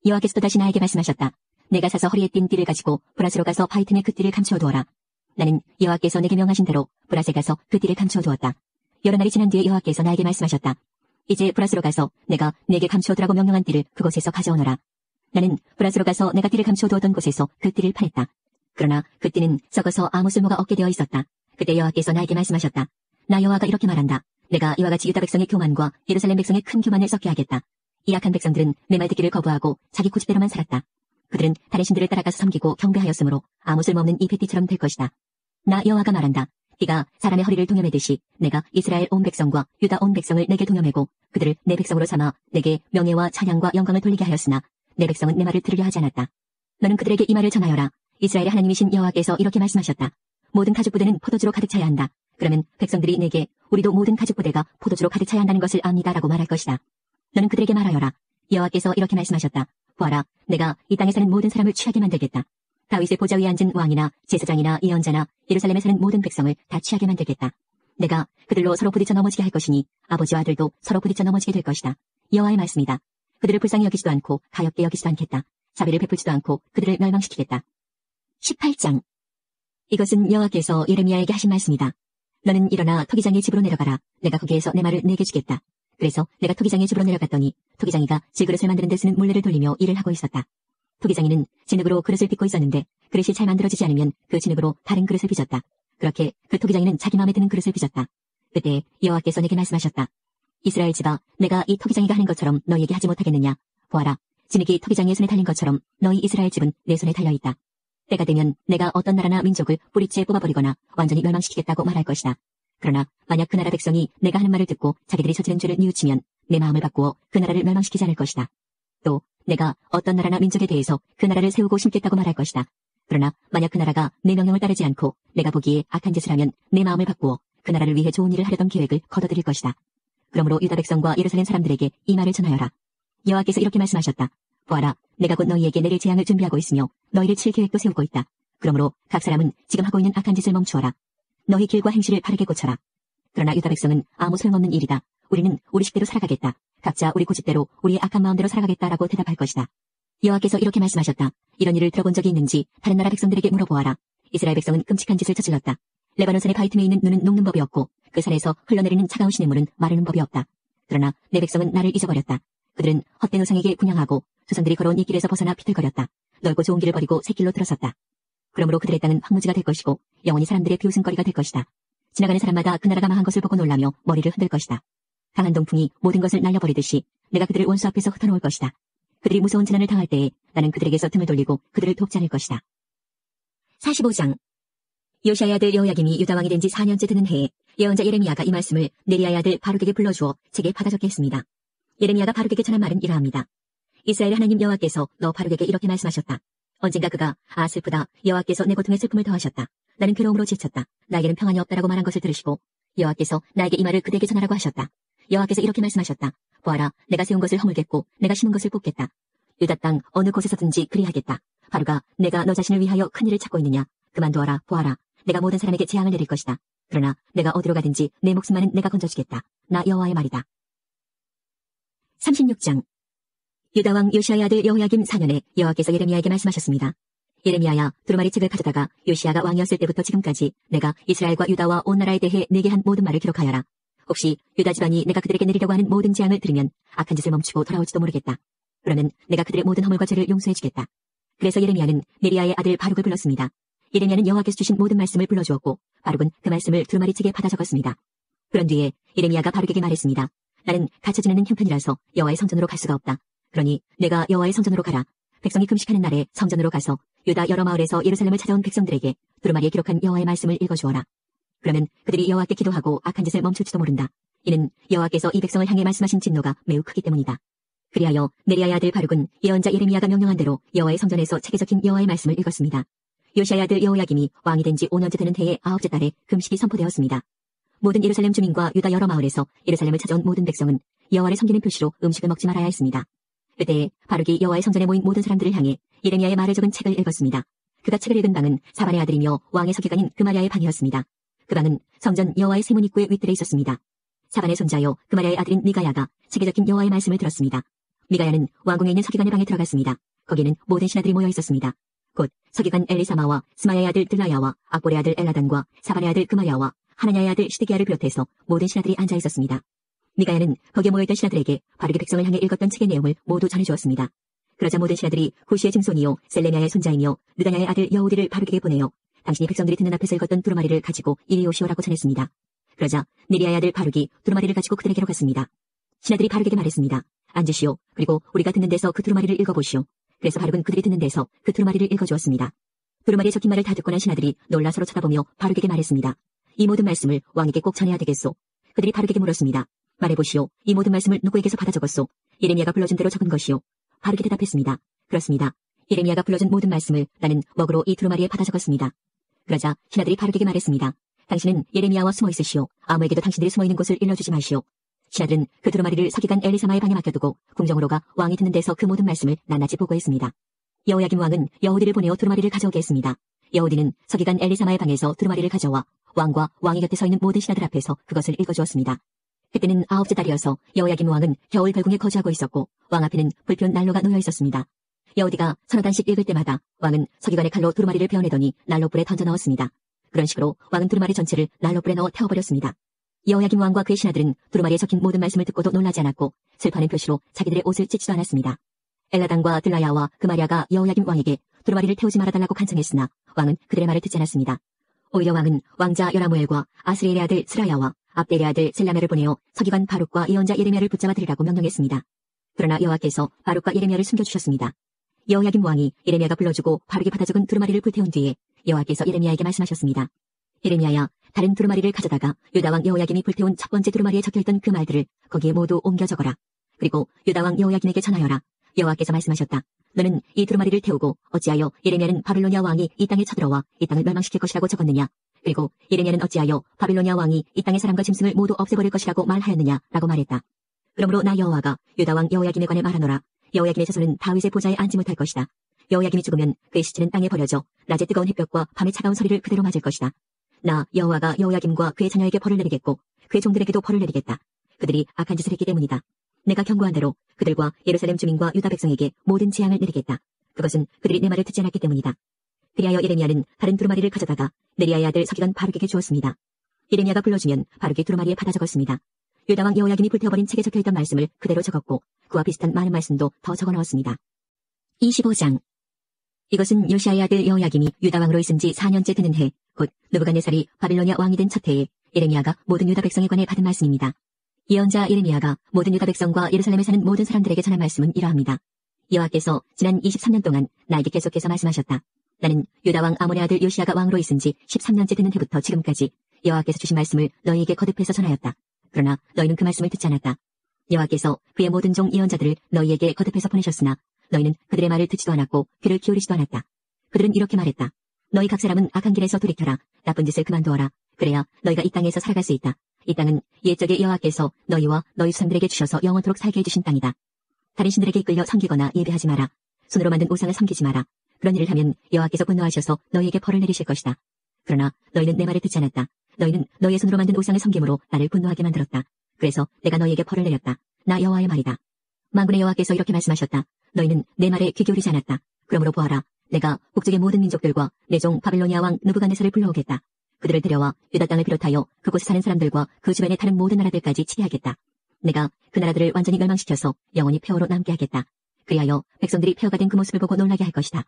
여호와께서 또 다시 나에게 말씀하셨다. 내가 사서 허리에 띈 띠를 가지고 브라스로 가서 바위 틈에 그 띠를 감추어 두어라. 나는 여호와께서 내게 명하신 대로 브라스에 가서 그 띠를 감추어 두었다. 여러 날이 지난 뒤에 여호와께서 나에게 말씀하셨다. 이제 브라스로 가서 내가 내게 감추어 두라고 명령한 띠를 그곳에서 가져오너라. 나는 브라스로 가서 내가 띠를 감추어 두었던 곳에서 그 띠를 파냈다. 그러나 그 띠는 썩어서 아무 쓸모가 없게 되어 있었다. 그때 여호와께서 나에게 말씀하셨다. 나 여호와가 이렇게 말한다. 내가 이와 같이 유다 백성의 교만과 예루살렘 백성의 큰 교만을 섞게 하겠다. 이 악한 백성들은 내 말 듣기를 거부하고 자기 고집대로만 살았다. 그들은 다른 신들을 따라가서 섬기고 경배하였으므로 아무 쓸모없는 이 뱃띠처럼 될 것이다. 나 여호와가 말한다. 띠가 사람의 허리를 동여매듯이 내가 이스라엘 온 백성과 유다 온 백성을 내게 동여매고 그들을 내 백성으로 삼아 내게 명예와 찬양과 영광을 돌리게 하였으나 내 백성은 내 말을 들으려 하지 않았다. 너는 그들에게 이 말을 전하여라. 이스라엘의 하나님이신 여호와께서 이렇게 말씀하셨다. 모든 가죽 부대는 포도주로 가득 차야 한다. 그러면 백성들이 내게 우리도 모든 가죽 부대가 포도주로 가득 차야 한다는 것을 압니다라고 말할 것이다. 너는 그들에게 말하여라. 여호와께서 이렇게 말씀하셨다. 보아라, 내가 이 땅에 사는 모든 사람을 취하게 만들겠다. 다윗의 보좌 위에 앉은 왕이나 제사장이나 예언자나 예루살렘에 사는 모든 백성을 다 취하게 만들겠다. 내가 그들로 서로 부딪혀 넘어지게 할 것이니 아버지와 아들도 서로 부딪혀 넘어지게 될 것이다. 여호와의 말씀이다. 그들을 불쌍히 여기지도 않고 가엾게 여기지도 않겠다. 자비를 베풀지도 않고 그들을 멸망시키겠다. 18장. 이것은 여호와께서 예레미야에게 하신 말씀이다. 너는 일어나 토기장의 집으로 내려가라. 내가 거기에서 내 말을 내게 주겠다. 그래서 내가 토기장의 집으로 내려갔더니 토기장이가 질그릇을 만드는 데 쓰는 물레를 돌리며 일을 하고 있었다. 토기장이는 진흙으로 그릇을 빚고 있었는데 그릇이 잘 만들어지지 않으면 그 진흙으로 다른 그릇을 빚었다. 그렇게 그 토기장이는 자기 마음에 드는 그릇을 빚었다. 그때 여호와께서 내게 말씀하셨다. 이스라엘 집아, 내가 이 토기장이가 하는 것처럼 너희에게 하지 못하겠느냐. 보아라, 진흙이 토기장이의 손에 달린 것처럼 너희 이스라엘 집은 내 손에 달려있다. 때가 되면 내가 어떤 나라나 민족을 뿌리째 뽑아버리거나 완전히 멸망시키겠다고 말할 것이다. 그러나 만약 그 나라 백성이 내가 하는 말을 듣고 자기들이 저지른 죄를 뉘우치면 내 마음을 바꾸어 그 나라를 멸망시키지 않을 것이다. 또 내가 어떤 나라나 민족에 대해서 그 나라를 세우고 심겠다고 말할 것이다. 그러나 만약 그 나라가 내 명령을 따르지 않고 내가 보기에 악한 짓을 하면 내 마음을 바꾸어 그 나라를 위해 좋은 일을 하려던 계획을 거둬들일 것이다. 그러므로 유다 백성과 예루살렘 사람들에게 이 말을 전하여라. 여호와께서 이렇게 말씀하셨다. 보아라, 내가 곧 너희에게 내릴 재앙을 준비하고 있으며 너희를 칠 계획도 세우고 있다. 그러므로 각 사람은 지금 하고 있는 악한 짓을 멈추어라. 너희 길과 행실을 바르게 고쳐라. 그러나 유다 백성은 아무 소용없는 일이다. 우리는 우리 식대로 살아가겠다. 각자 우리 고집대로 우리의 악한 마음대로 살아가겠다라고 대답할 것이다. 여호와께서 이렇게 말씀하셨다. 이런 일을 들어본 적이 있는지 다른 나라 백성들에게 물어보아라. 이스라엘 백성은 끔찍한 짓을 저질렀다. 레바논 산의 바위 틈에 있는 눈은 녹는 법이 없고 그 산에서 흘러내리는 차가운 시냇물은 마르는 법이 없다. 그러나 내 백성은 나를 잊어버렸다. 그들은 헛된 우상에게 분향하고 조상들이 걸어온 이 길에서 벗어나 비틀거렸다. 넓고 좋은 길을 버리고 새 길로 들어섰다. 그러므로 그들의 땅은 황무지가 될 것이고 영원히 사람들의 비웃음거리가 될 것이다. 지나가는 사람마다 그 나라가 망한 것을 보고 놀라며 머리를 흔들 것이다. 강한 동풍이 모든 것을 날려버리듯이 내가 그들을 원수 앞에서 흩어놓을 것이다. 그들이 무서운 재난을 당할 때에 나는 그들에게서 등을 돌리고 그들을 돕지 않을 것이다. 45장. 요시야의 아들 여호야김이 유다 왕이 된 지 4년째 되는 해에 예언자 예레미야가 이 말씀을 네리야의 아들 바룩에게 불러주어 책에 받아 적게 했습니다. 예레미야가 바룩에게 전한 말은 이러합니다. 이스라엘 하나님 여호와께서 너 바룩에게 이렇게 말씀하셨다. 언젠가 그가 슬프다. 여호와께서 내 고통에 슬픔을 더하셨다. 나는 괴로움으로 지쳤다. 나에게는 평안이 없다라고 말한 것을 들으시고 여호와께서 나에게 이 말을 그대에게 전하라고 하셨다. 여호와께서 이렇게 말씀하셨다. 보아라, 내가 세운 것을 허물겠고 내가 심은 것을 뽑겠다. 유다 땅 어느 곳에서든지 그리하겠다. 바로가 내가 너 자신을 위하여 큰 일을 찾고 있느냐? 그만두어라. 보아라, 내가 모든 사람에게 재앙을 내릴 것이다. 그러나 내가 어디로 가든지 내 목숨만은 내가 건져주겠다. 나 여호와의 말이다. 36장. 유다 왕 요시야의 아들 여호야김 4년에 여호와께서 예레미야에게 말씀하셨습니다. 예레미야야, 두루마리 책을 가져다가 요시야가 왕이었을 때부터 지금까지 내가 이스라엘과 유다와 온 나라에 대해 내게 한 모든 말을 기록하여라. 혹시 유다 집안이 내가 그들에게 내리려고 하는 모든 재앙을 들으면 악한 짓을 멈추고 돌아올지도 모르겠다. 그러면 내가 그들의 모든 허물과 죄를 용서해주겠다. 그래서 예레미야는 네리야의 아들 바룩을 불렀습니다. 예레미야는 여호와께서 주신 모든 말씀을 불러주었고 바룩은 그 말씀을 두루마리 책에 받아 적었습니다. 그런 뒤에 예레미야가 바룩에게 말했습니다. 나는 갇혀 지내는 형편이라서 여호와의 성전으로 갈 수가 없다. 그러니 내가 여호와의 성전으로 가라. 백성이 금식하는 날에 성전으로 가서 유다 여러 마을에서 예루살렘을 찾아온 백성들에게 두루마리에 기록한 여호와의 말씀을 읽어주어라. 그러면 그들이 여호와께 기도하고 악한 짓을 멈출지도 모른다. 이는 여호와께서 이 백성을 향해 말씀하신 진노가 매우 크기 때문이다. 그리하여 네리야의 아들 바룩은 예언자 예레미야가 명령한 대로 여호와의 성전에서 책에 적힌 여호와의 말씀을 읽었습니다. 요시야의 아들 여호야김이 왕이 된 지 5년째 되는 해의 9째 달에 금식이 선포되었습니다. 모든 예루살렘 주민과 유다 여러 마을에서 예루살렘을 찾아온 모든 백성은 여호와를 섬기는 표시로 음식을 먹지 말아야 했습니다. 그때 바룩이 여호와의 성전에 모인 모든 사람들을 향해 예레미야의 말을 적은 책을 읽었습니다. 그가 책을 읽은 방은 사반의 아들이며 왕의 서기관인 그마리아의 방이었습니다. 그 방은 성전 여호와의 세문 입구에 윗뜰에 있었습니다. 사반의 손자요 그마리아의 아들인 미가야가 책에 적힌 여호와의 말씀을 들었습니다. 미가야는 왕궁에 있는 서기관의 방에 들어갔습니다. 거기에는 모든 신하들이 모여 있었습니다. 곧 서기관 엘리사마와 스마야의 아들 들라야와 악볼의 아들 엘라단과 사반의 아들 그마리아와 하나냐의 아들 시드기야를 비롯해서 모든 신하들이 앉아 있었습니다. 미가야는 거기에 모여있던 신하들에게 바룩이 백성을 향해 읽었던 책의 내용을 모두 전해주었습니다. 그러자 모든 신하들이 구시의 증손이요 셀레냐의 손자이며 느다냐의 아들 여우디를 바룩에게 보내어 당신이 백성들이 듣는 앞에서 읽었던 두루마리를 가지고 이리 오시오라고 전했습니다. 그러자 느리야의 아들 바룩이 두루마리를 가지고 그들에게로 갔습니다. 신하들이 바룩에게 말했습니다. 앉으시오. 그리고 우리가 듣는 데서 그 두루마리를 읽어보시오. 그래서 바룩은 그들이 듣는 데서 그 두루마리를 읽어주었습니다. 두루마리에 적힌 말을 다 듣고 난 신하들이 놀라 서로 쳐다보며 바룩에게 말했습니다. 이 모든 말씀을 왕에게 꼭 전해야 되겠소. 그들이 바룩에게 물었습니다. 말해보시오. 이 모든 말씀을 누구에게서 받아 적었소? 예레미야가 불러준 대로 적은 것이오. 바룩이 대답했습니다. 그렇습니다. 예레미야가 불러준 모든 말씀을 나는 먹으로 이 두루마리에 받아 적었습니다. 그러자 신하들이 바룩에게 말했습니다. 당신은 예레미야와 숨어 있으시오. 아무에게도 당신들이 숨어 있는 곳을 일러주지 마시오. 신하들은 그 두루마리를 서기관 엘리사마의 방에 맡겨두고 궁정으로 가 왕이 듣는 데서 그 모든 말씀을 낱낱이 보고했습니다. 여호야김 왕은 여우디를 보내어 두루마리를 가져오게 했습니다. 여우디는 서기관 엘리사마의 방에서 두루마리를 가져와 왕과 왕이 곁에 서 있는 모든 신하들 앞에서 그것을 읽어주었습니다. 그때는 9째 달이어서 여호야김 왕은 겨울 별궁에 거주하고 있었고 왕 앞에는 불편 난로가 놓여 있었습니다. 여우디가 서너 단씩 읽을 때마다 왕은 서기관의 칼로 두루마리를 베어내더니 난로불에 던져 넣었습니다. 그런 식으로 왕은 두루마리 전체를 난로불에 넣어 태워버렸습니다. 여호야김 왕과 그의 신하들은 두루마리에 적힌 모든 말씀을 듣고도 놀라지 않았고 슬퍼하는 표시로 자기들의 옷을 찢지도 않았습니다. 엘라단과 들라야와 그마리아가 여호야김 왕에게 두루마리를 태우지 말아달라고 간청했으나 왕은 그들의 말을 듣지 않았습니다. 오히려 왕은 왕자 여라무엘과 아스리엘의 아들 스라야와 압델의 아들 셀라멜을 보내어 서기관 바룩과 예언자 예레미야를 붙잡아 들으라고 명령했습니다. 그러나 여호와께서 바룩과 예레미야를 숨겨주셨습니다. 여호야김 왕이 예레미야가 불러주고 바룩이 받아 적은 두루마리를 불태운 뒤에 여호와께서 예레미야에게 말씀하셨습니다. 예레미야야, 다른 두루마리를 가져다가 유다왕 여호야김이 불태운 첫 번째 두루마리에 적혀있던 그 말들을 거기에 모두 옮겨 적어라. 그리고 유다왕 여호야김에게 전하여라. 여호와께서 말씀하셨다. 너는 이 두루마리를 태우고 어찌하여 예레미야는 바빌로니아 왕이 이 땅에 쳐들어와 이 땅을 멸망시킬 것이라고 적었느냐. 그리고 예레미야는 어찌하여 바빌로니아 왕이 이 땅의 사람과 짐승을 모두 없애버릴 것이라고 말하였느냐라고 말했다. 그러므로 나 여호와가 유다왕 여호야김에 관해 말하노라. 여호야김의 자손은 다윗의 보좌에 앉지 못할 것이다. 여호야김이 죽으면 그의 시체는 땅에 버려져 낮에 뜨거운 햇볕과 밤의 차가운 소리를 그대로 맞을 것이다. 나 여호와가 여호야김과 그의 자녀에게 벌을 내리겠고 그의 종들에게도 벌을 내리겠다. 그들이 악한 짓을 했기 때문이다. 내가 경고한 대로 그들과 예루살렘 주민과 유다 백성에게 모든 재앙을 내리겠다. 그것은 그들이 내 말을 듣지 않았기 때문이다. 그리하여 예레미야는 다른 두루마리를 가져다가 네리야의 아들 서기관 바룩에게 주었습니다. 예레미야가 불러주면 바룩이 두루마리에 받아 적었습니다. 유다왕 여호야김이 불태워버린 책에 적혀있던 말씀을 그대로 적었고 그와 비슷한 많은 말씀도 더 적어넣었습니다. 25장. 이것은 요시야의 아들 여호야김이 유다왕으로 있은 지 4년째 되는 해, 곧 느부갓네살이 바빌로니아 왕이 된 첫 해에 예레미야가 모든 유다 백성에 관해 받은 말씀입니다. 예언자 예레미야가 모든 유다 백성과 예루살렘에 사는 모든 사람들에게 전한 말씀은 이러합니다. 여호와께서 지난 23년 동안 나에게 계속해서 말씀하셨다. 나는 유다왕 아몬의 아들 요시야가 왕으로 있은 지 13년째 되는 해부터 지금까지 여호와께서 주신 말씀을 너희에게 거듭해서 전하였다. 그러나 너희는 그 말씀을 듣지 않았다. 여호와께서 그의 모든 종 예언자들을 너희에게 거듭해서 보내셨으나 너희는 그들의 말을 듣지도 않았고 귀를 기울이지도 않았다. 그들은 이렇게 말했다. 너희 각 사람은 악한 길에서 돌이켜라. 나쁜 짓을 그만두어라. 그래야 너희가 이 땅에서 살아갈 수 있다. 이 땅은 옛적에 여호와께서 너희와 너희 조상들에게 주셔서 영원토록 살게 해주신 땅이다. 다른 신들에게 이끌려 섬기거나 예배하지 마라. 손으로 만든 우상을 섬기지 마라. 그런 일을 하면 여호와께서 분노하셔서 너희에게 벌을 내리실 것이다. 그러나 너희는 내 말을 듣지 않았다. 너희는 너희의 손으로 만든 우상을 섬김으로 나를 분노하게 만들었다. 그래서 내가 너희에게 벌을 내렸다. 나 여호와의 말이다. 만군의 여호와께서 이렇게 말씀하셨다. 너희는 내 말에 귀 기울이지 않았다. 그러므로 보아라. 내가 북쪽의 모든 민족들과 내 종 바빌로니아 왕 느부갓네살을 불러오겠다. 그들을 데려와 유다 땅을 비롯하여 그곳에 사는 사람들과 그 주변의 다른 모든 나라들까지 치게 하겠다. 내가 그 나라들을 완전히 멸망시켜서 영원히 폐허로 남게 하겠다. 그리하여 백성들이 폐허가 된 그 모습을 보고 놀라게 할 것이다.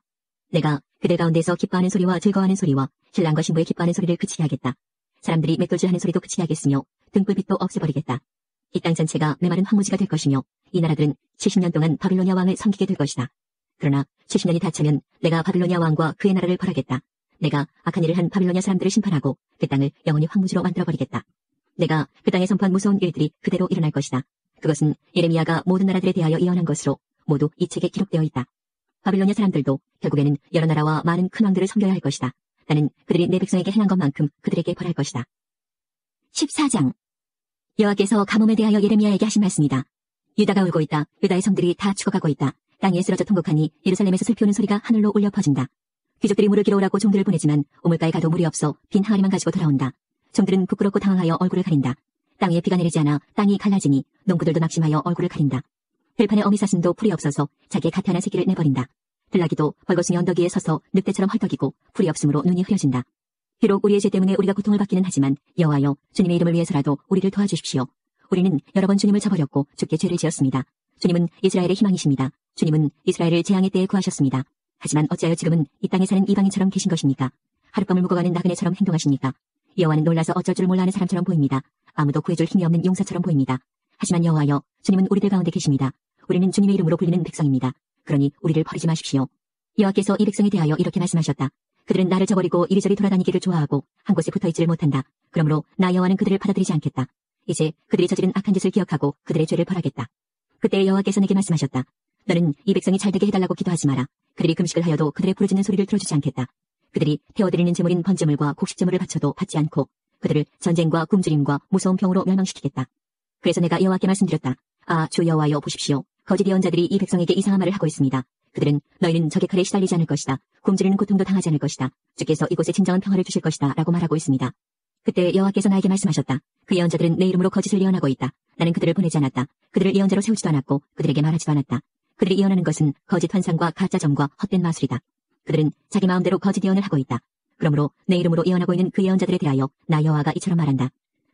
내가 그들 가운데서 기뻐하는 소리와 즐거워하는 소리와 신랑과 신부의 기뻐하는 소리를 그치게 하겠다. 사람들이 맷돌질하는 소리도 그치게 하겠으며 등불빛도 없애버리겠다. 이 땅 전체가 메마른 황무지가 될 것이며 이 나라들은 70년 동안 바빌로니아 왕을 섬기게 될 것이다. 그러나 70년이 다 차면 내가 바빌로니아 왕과 그의 나라를 벌하겠다. 내가 악한 일을 한 바빌로니아 사람들을 심판하고 그 땅을 영원히 황무지로 만들어버리겠다. 내가 그 땅에 선포한 무서운 일들이 그대로 일어날 것이다. 그것은 예레미야가 모든 나라들에 대하여 예언한 것으로 모두 이 책에 기록되어 있다. 바빌로니아 사람들도 결국에는 여러 나라와 많은 큰 왕들을 섬겨야 할 것이다. 나는 그들이 내 백성에게 행한 것만큼 그들에게 벌할 것이다. 14장 여호와께서 가뭄에 대하여 예레미야에게 하신 말씀이다. 유다가 울고 있다. 유다의 성들이 다 죽어가고 있다. 땅 위에 쓰러져 통곡하니 예루살렘에서 슬피 우는 소리가 하늘로 울려 퍼진다. 귀족들이 물을 길어오라고 종들을 보내지만 우물가에 가도 물이 없어 빈 항아리만 가지고 돌아온다. 종들은 부끄럽고 당황하여 얼굴을 가린다. 땅 위에 비가 내리지 않아 땅이 갈라지니 농부들도 낙심하여 얼굴을 가린다. 들판에 어미사슴도 풀이 없어서 자기의 가태하는 새끼를 내버린다. 들나귀도 벌거숭이 언덕 위에 서서 늑대처럼 헐떡이고 풀이 없으므로 눈이 흐려진다. 비록 우리의 죄 때문에 우리가 고통을 받기는 하지만 여호와여 주님의 이름을 위해서라도 우리를 도와주십시오. 우리는 여러 번 주님을 저버렸고 주께 죄를 지었습니다. 주님은 이스라엘의 희망이십니다. 주님은 이스라엘을 재앙의 때에 구하셨습니다. 하지만 어찌하여 지금은 이 땅에 사는 이방인처럼 계신 것입니까? 하룻밤을 묵어가는 나그네처럼 행동하십니까? 여호와는 놀라서 어쩔 줄 몰라 하는 사람처럼 보입니다. 아무도 구해줄 힘이 없는 용사처럼 보입니다. 하지만 여호와여 주님은 우리들 가운데 계십니다. 우리는 주님의 이름으로 불리는 백성입니다. 그러니 우리를 버리지 마십시오. 여호와께서 이 백성에 대하여 이렇게 말씀하셨다. 그들은 나를 저버리고 이리저리 돌아다니기를 좋아하고 한 곳에 붙어있지를 못한다. 그러므로 나 여호와는 그들을 받아들이지 않겠다. 이제 그들이 저지른 악한 짓을 기억하고 그들의 죄를 벌하겠다. 그때 여호와께서 내게 말씀하셨다. 너는 이 백성이 잘되게 해달라고 기도하지 마라. 그들이 금식을 하여도 그들의 부르짖는 소리를 들어주지 않겠다. 그들이 태워드리는 제물인 번제물과 곡식제물을 바쳐도 받지 않고 그들을 전쟁과 굶주림과 무서운 병으로 멸망시키겠다. 그래서 내가 여호와께 말씀드렸다. 아, 주 여호와여 보십시오. 거짓 예언자들이 이 백성에게 이상한 말을 하고 있습니다. 그들은 너희는 적의 칼에 시달리지 않을 것이다. 굶주리는 고통도 당하지 않을 것이다. 주께서 이곳에 진정한 평화를 주실 것이다. 라고 말하고 있습니다. 그때 여호와께서 나에게 말씀하셨다. 그 예언자들은 내 이름으로 거짓을 예언하고 있다. 나는 그들을 보내지 않았다. 그들을 예언자로 세우지도 않았고 그들에게 말하지도 않았다. 그들이 예언하는 것은 거짓 환상과 가짜 점과 헛된 마술이다. 그들은 자기 마음대로 거짓 예언을 하고 있다. 그러므로 내 이름으로 예언하고 있는 그 예언자들에 대하여 나 여호와가 이처럼 말한다.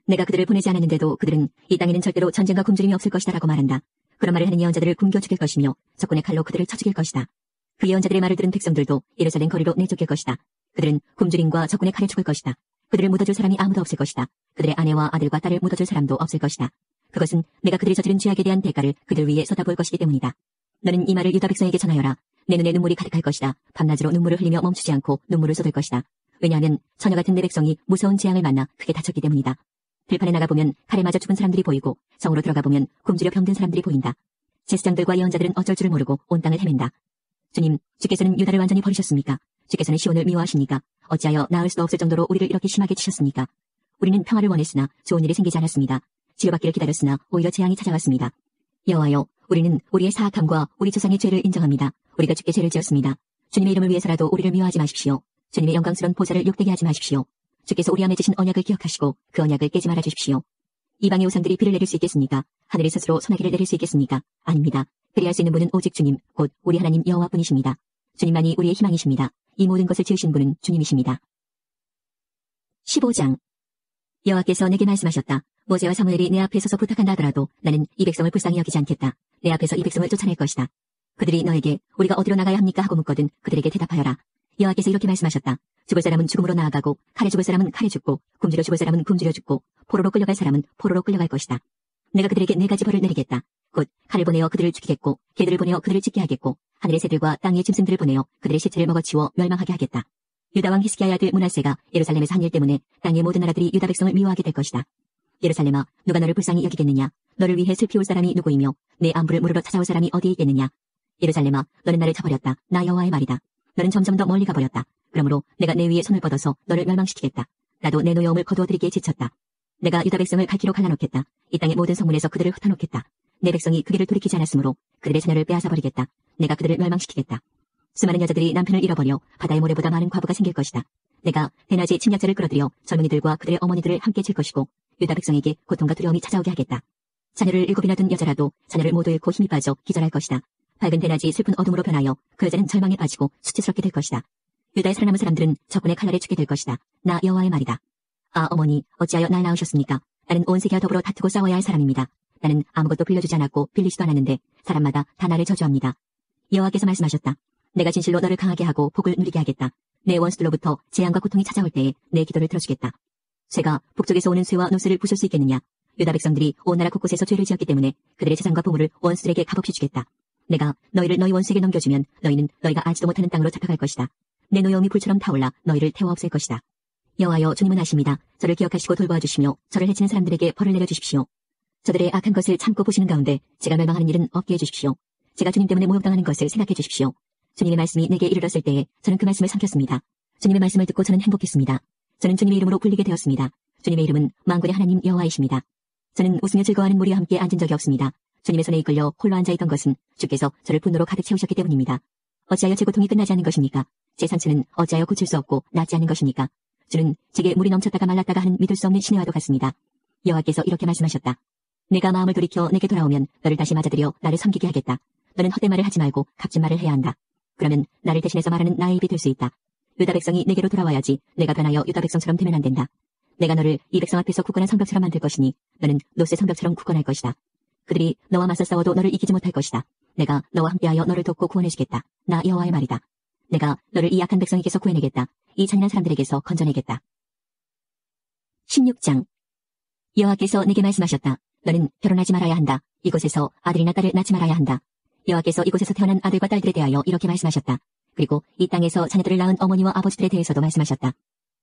내가 그들을 보내지 않았는데도 그들은 이 땅에는 절대로 전쟁과 굶주림이 없을 것이다 라고 말한다. 그런 말을 하는 예언자들을 굶겨 죽일 것이며 적군의 칼로 그들을 쳐 죽일 것이다. 그 예언자들의 말을 들은 백성들도 예루살렘 거리로 내쫓길 것이다. 그들은 굶주림과 적군의 칼에 죽을 것이다. 그들을 묻어줄 사람이 아무도 없을 것이다. 그들의 아내와 아들과 딸을 묻어줄 사람도 없을 것이다. 그것은 내가 그들이 저지른 죄악에 대한 대가를 그들 위에 쏟아부을 것이기 때문이다. 너는 이 말을 유다 백성에게 전하여라. 내 눈에 눈물이 가득할 것이다. 밤낮으로 눈물을 흘리며 멈추지 않고 눈물을 쏟을 것이다. 왜냐하면 처녀 같은 내 백성이 무서운 재앙을 만나 크게 다쳤기 때문이다. 들판에 나가보면 칼에 맞아 죽은 사람들이 보이고 성으로 들어가보면 굶주려 병든 사람들이 보인다. 제사장들과 예언자들은 어쩔 줄을 모르고 온 땅을 헤맨다. 주님, 주께서는 유다를 완전히 버리셨습니까? 주께서는 시온을 미워하십니까? 어찌하여 나을 수도 없을 정도로 우리를 이렇게 심하게 치셨습니까? 우리는 평화를 원했으나 좋은 일이 생기지 않았습니다. 치료받기를 기다렸으나 오히려 재앙이 찾아왔습니다. 여호와여, 우리는 우리의 사악함과 우리 조상의 죄를 인정합니다. 우리가 주께 죄를 지었습니다. 주님의 이름을 위해서라도 우리를 미워하지 마십시오. 주님의 영광스러운 보좌를 욕되게 하지 마십시오. 주께서 우리와 맺으신 언약을 기억하시고 그 언약을 깨지 말아 주십시오. 이방의 우상들이 비를 내릴 수 있겠습니까? 하늘이 스스로 소나기를 내릴 수 있겠습니까? 아닙니다. 그리할 수 있는 분은 오직 주님, 곧 우리 하나님 여호와뿐이십니다. 주님만이 우리의 희망이십니다. 이 모든 것을 지으신 분은 주님이십니다. 15장 여호와께서 내게 말씀하셨다. 모세와 사무엘이 내 앞에 서서 부탁한다 하더라도 나는 이 백성을 불쌍히 여기지 않겠다. 내 앞에서 이 백성을 쫓아낼 것이다. 그들이 너에게 우리가 어디로 나가야 합니까? 하고 묻거든 그들에게 대답하여라. 여호와께서 이렇게 말씀하셨다. 죽을 사람은 죽음으로 나아가고 칼에 죽을 사람은 칼에 죽고 굶주려 죽을 사람은 굶주려 죽고 포로로 끌려갈 사람은 포로로 끌려갈 것이다. 내가 그들에게 4가지 벌을 내리겠다. 곧 칼을 보내어 그들을 죽이겠고 개들을 보내어 그들을 찢게 하겠고 하늘의 새들과 땅의 짐승들을 보내어 그들의 시체를 먹어치워 멸망하게 하겠다. 유다 왕 히스기야의 아들 므낫세가 예루살렘에서 한 일 때문에 땅의 모든 나라들이 유다 백성을 미워하게 될 것이다. 예루살렘아, 누가 너를 불쌍히 여기겠느냐? 너를 위해 슬피 울 사람이 누구이며 내 안부를 물으러 찾아올 사람이 어디에 있겠느냐? 예루살렘아, 너는 나를 저버렸다. 나 여호와의 말이다. 너는 점점 더 멀리 가버렸다. 그러므로 내가 내 위에 손을 뻗어서 너를 멸망시키겠다. 나도 내 노여움을 거두어들이기에 지쳤다. 내가 유다 백성을 갈기로 갈라놓겠다. 이 땅의 모든 성문에서 그들을 흩어놓겠다. 내 백성이 그 길을 돌이키지 않았으므로 그들의 자녀를 빼앗아버리겠다. 내가 그들을 멸망시키겠다. 수많은 여자들이 남편을 잃어버려 바다의 모래보다 많은 과부가 생길 것이다. 내가 대낮에 침략자를 끌어들여 젊은이들과 그들의 어머니들을 함께 칠 것이고 유다 백성에게 고통과 두려움이 찾아오게 하겠다. 자녀를 7이나 둔 여자라도 자녀를 모두 잃고 힘이 빠져 기절할 것이다. 밝은 대낮이 슬픈 어둠으로 변하여 그 여자는 절망에 빠지고 수치스럽게 될 것이다. 유다의 살아남은 사람들은 적군의 칼날에 죽게 될 것이다. 나 여호와의 말이다. 아 어머니 어찌하여 날 낳으셨습니까? 나는 온 세계와 더불어 다투고 싸워야 할 사람입니다. 나는 아무것도 빌려주지 않았고 빌리지도 않았는데 사람마다 다 나를 저주합니다. 여호와께서 말씀하셨다. 내가 진실로 너를 강하게 하고 복을 누리게 하겠다. 내 원수들로부터 재앙과 고통이 찾아올 때에 내 기도를 들어주겠다. 쇠가 북쪽에서 오는 쇠와 노스를 부술 수 있겠느냐? 유다 백성들이 온 나라 곳곳에서 죄를 지었기 때문에 그들의 재산과 보물을 원수들에게 값없이 주겠다. 내가 너희를 너희 원수에게 넘겨주면 너희는 너희가 알지도 못하는 땅으로 잡혀갈 것이다. 내 노여움이 불처럼 타올라 너희를 태워 없앨 것이다. 여호와여 주님은 아십니다. 저를 기억하시고 돌보아 주시며 저를 해치는 사람들에게 벌을 내려주십시오. 저들의 악한 것을 참고 보시는 가운데 제가 멸망하는 일은 없게 해주십시오. 제가 주님 때문에 모욕당하는 것을 생각해 주십시오. 주님의 말씀이 내게 이르렀을 때에 저는 그 말씀을 삼켰습니다. 주님의 말씀을 듣고 저는 행복했습니다. 저는 주님의 이름으로 불리게 되었습니다. 주님의 이름은 만군의 하나님 여호와이십니다. 저는 웃으며 즐거워하는 무리와 함께 앉은 적이 없습니다. 주님의 손에 이끌려 홀로 앉아있던 것은 주께서 저를 분노로 가득 채우셨기 때문입니다. 어찌하여 제 고통이 끝나지 않는 것입니까? 제 상처는 어찌하여 고칠 수 없고 낫지 않는 것입니까? 주는 제게 물이 넘쳤다가 말랐다가 하는 믿을 수 없는 신뢰와도 같습니다. 여호와께서 이렇게 말씀하셨다. 내가 마음을 돌이켜 내게 돌아오면 너를 다시 맞아들여 나를 섬기게 하겠다. 너는 헛된 말을 하지 말고 값진 말을 해야 한다. 그러면 나를 대신해서 말하는 나의 입이 될 수 있다. 유다 백성이 내게로 돌아와야지 내가 변하여 유다 백성처럼 되면 안 된다. 내가 너를 이 백성 앞에서 굳건한 성벽처럼 만들 것이니 너는 노새 성벽처럼 굳건할 것이다. 그들이 너와 맞서 싸워도 너를 이기지 못할 것이다. 내가 너와 함께하여 너를 돕고 구원해주겠다. 나 여호와의 말이다. 내가 너를 이 약한 백성에게서 구해내겠다. 이 잔인한 사람들에게서 건져내겠다. 16장 여호와께서 내게 말씀하셨다. 너는 결혼하지 말아야 한다. 이곳에서 아들이나 딸을 낳지 말아야 한다. 여호와께서 이곳에서 태어난 아들과 딸들에 대하여 이렇게 말씀하셨다. 그리고 이 땅에서 자녀들을 낳은 어머니와 아버지들에 대해서도 말씀하셨다.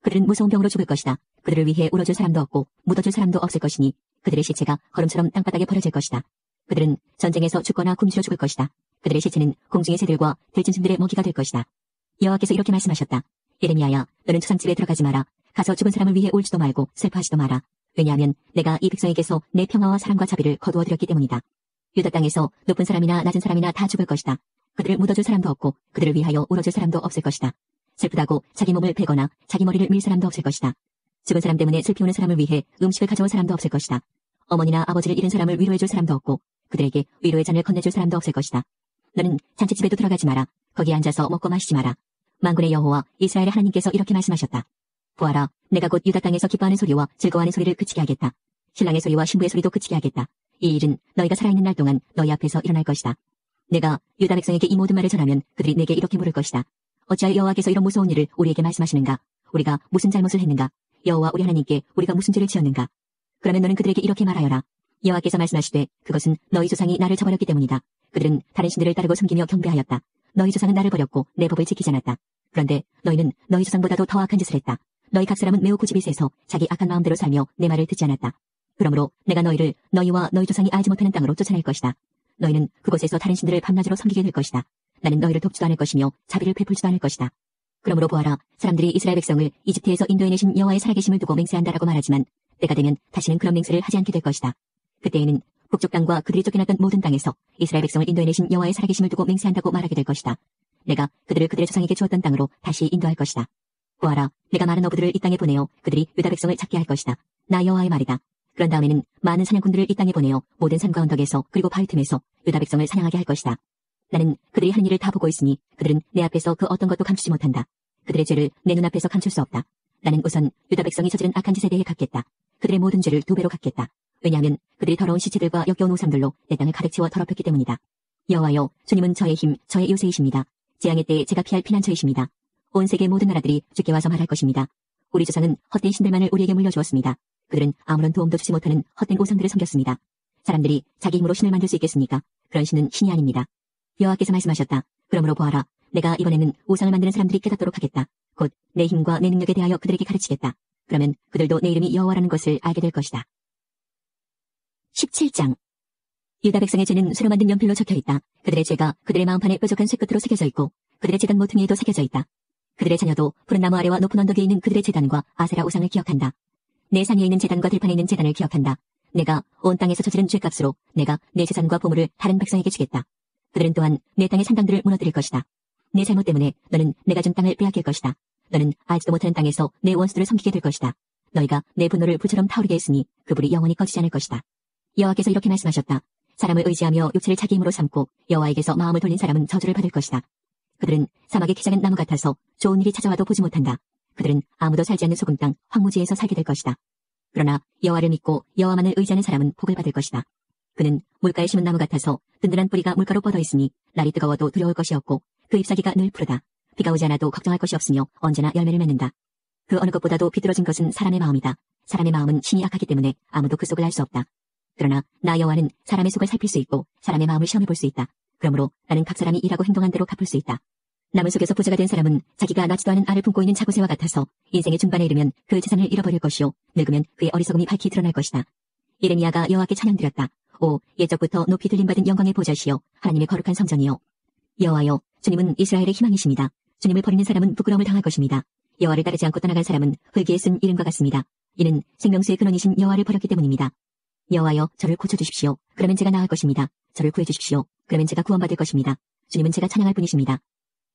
그들은 무서운 병으로 죽을 것이다. 그들을 위해 울어줄 사람도 없고 묻어줄 사람도 없을 것이니 그들의 시체가 거름처럼 땅바닥에 버려질 것이다. 그들은 전쟁에서 죽거나 굶주려 죽을 것이다. 그들의 시체는 공중의 새들과 들짐승들의 먹이가 될 것이다. 여호와께서 이렇게 말씀하셨다. 예레미야야, 너는 초상집에 들어가지 마라. 가서 죽은 사람을 위해 울지도 말고 슬퍼하지도 마라. 왜냐하면 내가 이 백성에게서 내 평화와 사랑과 자비를 거두어들였기 때문이다. 유다 땅에서 높은 사람이나 낮은 사람이나 다 죽을 것이다. 그들을 묻어줄 사람도 없고 그들을 위하여 울어줄 사람도 없을 것이다. 슬프다고 자기 몸을 베거나 자기 머리를 밀 사람도 없을 것이다. 죽은 사람 때문에 슬피 우는 사람을 위해 음식을 가져올 사람도 없을 것이다. 어머니나 아버지를 잃은 사람을 위로해줄 사람도 없고 그들에게 위로의 잔을 건네줄 사람도 없을 것이다. 너는 잔치집에도 들어가지 마라. 거기에 앉아서 먹고 마시지 마라. 만군의 여호와 이스라엘의 하나님께서 이렇게 말씀하셨다. 보아라, 내가 곧 유다 땅에서 기뻐하는 소리와 즐거워하는 소리를 그치게 하겠다. 신랑의 소리와 신부의 소리도 그치게 하겠다. 이 일은 너희가 살아있는 날 동안 너희 앞에서 일어날 것이다. 내가 유다 백성에게 이 모든 말을 전하면 그들이 내게 이렇게 물을 것이다. 어찌하여 여호와께서 이런 무서운 일을 우리에게 말씀하시는가? 우리가 무슨 잘못을 했는가? 여호와 우리 하나님께 우리가 무슨 죄를 지었는가? 그러면 너는 그들에게 이렇게 말하여라. 여호와께서 말씀하시되 그것은 너희 조상이 나를 저버렸기 때문이다. 그들은 다른 신들을 따르고 섬기며 경배하였다. 너희 조상은 나를 버렸고 내 법을 지키지 않았다. 그런데 너희는 너희 조상보다도 더 악한 짓을 했다. 너희 각 사람은 매우 고집이 세서 자기 악한 마음대로 살며 내 말을 듣지 않았다. 그러므로 내가 너희를 너희와 너희 조상이 알지 못하는 땅으로 쫓아낼 것이다. 너희는 그곳에서 다른 신들을 밤낮으로 섬기게 될 것이다. 나는 너희를 돕지도 않을 것이며 자비를 베풀지도 않을 것이다. 그러므로 보아라, 사람들이 이스라엘 백성을 이집트에서 인도해내신 여호와의 살아계심을 두고 맹세한다라고 말하지만 때가 되면 다시는 그런 맹세를 하지 않게 될 것이다. 그때에는 북쪽 땅과 그들이 쫓겨났던 모든 땅에서 이스라엘 백성을 인도해내신 여호와의 살아계심을 두고 맹세한다고 말하게 될 것이다. 내가 그들을 그들의 조상에게 주었던 땅으로 다시 인도할 것이다. 보아라, 내가 많은 어부들을 이 땅에 보내어 그들이 유다 백성을 찾게 할 것이다. 나 여호와의 말이다. 그런 다음에는 많은 사냥꾼들을 이 땅에 보내어 모든 산과 언덕에서 그리고 바위 틈에서 유다 백성을 사냥하게 할 것이다. 나는 그들이 하는 일을 다 보고 있으니 그들은 내 앞에서 그 어떤 것도 감추지 못한다. 그들의 죄를 내 눈앞에서 감출 수 없다. 나는 우선 유다 백성이 저지른 악한 짓에 대해 갚겠다. 그들의 모든 죄를 2배로 갚겠다. 왜냐하면 그들이 더러운 시체들과 역겨운 우상들로 내 땅을 가득 채워 더럽혔기 때문이다. 여호와여, 주님은 저의 힘, 저의 요새이십니다. 재앙의 때에 제가 피할 피난처이십니다. 온 세계 모든 나라들이 주께 와서 말할 것입니다. 우리 조상은 헛된 신들만을 우리에게 물려주었습니다. 그들은 아무런 도움도 주지 못하는 헛된 우상들을 섬겼습니다. 사람들이 자기 힘으로 신을 만들 수 있겠습니까? 그런 신은 신이 아닙니다. 여호와께서 말씀하셨다. 그러므로 보아라, 내가 이번에는 우상을 만드는 사람들이 깨닫도록 하겠다. 곧 내 힘과 내 능력에 대하여 그들에게 가르치겠다. 그러면 그들도 내 이름이 여호와라는 것을 알게 될 것이다. 17장 유다 백성의 죄는 쇠로 만든 연필로 적혀있다. 그들의 죄가 그들의 마음판에 뾰족한 쇠끝으로 새겨져 있고 그들의 제단 모퉁이에도 새겨져 있다. 그들의 자녀도 푸른 나무 아래와 높은 언덕 위에 있는 그들의 제단과 아세라 우상을 기억한다. 내 산위에 있는 제단과 들판에 있는 제단을 기억한다. 내가 온 땅에서 저지른 죄값으로 내가 내 재산과 보물을 다른 백성에게 주겠다. 그들은 또한 내 땅의 산당들을 무너뜨릴 것이다. 내 잘못 때문에 너는 내가 준 땅을 빼앗길 것이다. 너는 알지도 못하는 땅에서 내 원수들을 섬기게 될 것이다. 너희가 내 분노를 불처럼 타오르게 했으니 그 불이 영원히 꺼지지 않을 것이다. 여호와께서 이렇게 말씀하셨다. 사람을 의지하며 육체를 자기 힘으로 삼고 여호와에게서 마음을 돌린 사람은 저주를 받을 것이다. 그들은 사막의 키 작은 나무 같아서 좋은 일이 찾아와도 보지 못한다. 그들은 아무도 살지 않는 소금 땅 황무지에서 살게 될 것이다. 그러나 여호와를 믿고 여호와만을 의지하는 사람은 복을 받을 것이다. 그는 물가에 심은 나무 같아서 든든한 뿌리가 물가로 뻗어 있으니 날이 뜨거워도 두려울 것이 없고 그 잎사귀가 늘 푸르다. 비가 오지 않아도 걱정할 것이 없으며 언제나 열매를 맺는다. 그 어느 것보다도 비뚤어진 것은 사람의 마음이다. 사람의 마음은 신이 악하기 때문에 아무도 그 속을 알 수 없다. 그러나 나 여호와는 사람의 속을 살필 수 있고 사람의 마음을 시험해 볼 수 있다. 그러므로 나는 각 사람이 일하고 행동한 대로 갚을 수 있다. 나무 속에서 부자가 된 사람은 자기가 낳지도 않은 알을 품고 있는 자구새와 같아서 인생의 중반에 이르면 그 재산을 잃어버릴 것이요 늙으면 그의 어리석음이 밝히 드러날 것이다. 예레미야가 여호와께 찬양드렸다. 오 옛적부터 높이 들림받은 영광의 보좌시여 하나님의 거룩한 성전이여. 여호와여 주님은 이스라엘의 희망이십니다. 주님을 버리는 사람은 부끄러움을 당할 것입니다. 여호와를 따르지 않고 떠나간 사람은 흙에 쓴 이름과 같습니다. 이는 생명수의 근원이신 여호와를 버렸기 때문입니다. 여호와여 저를 고쳐주십시오. 그러면 제가 나을 것입니다. 저를 구해주십시오. 그러면 제가 구원받을 것입니다. 주님은 제가 찬양할 분이십니다.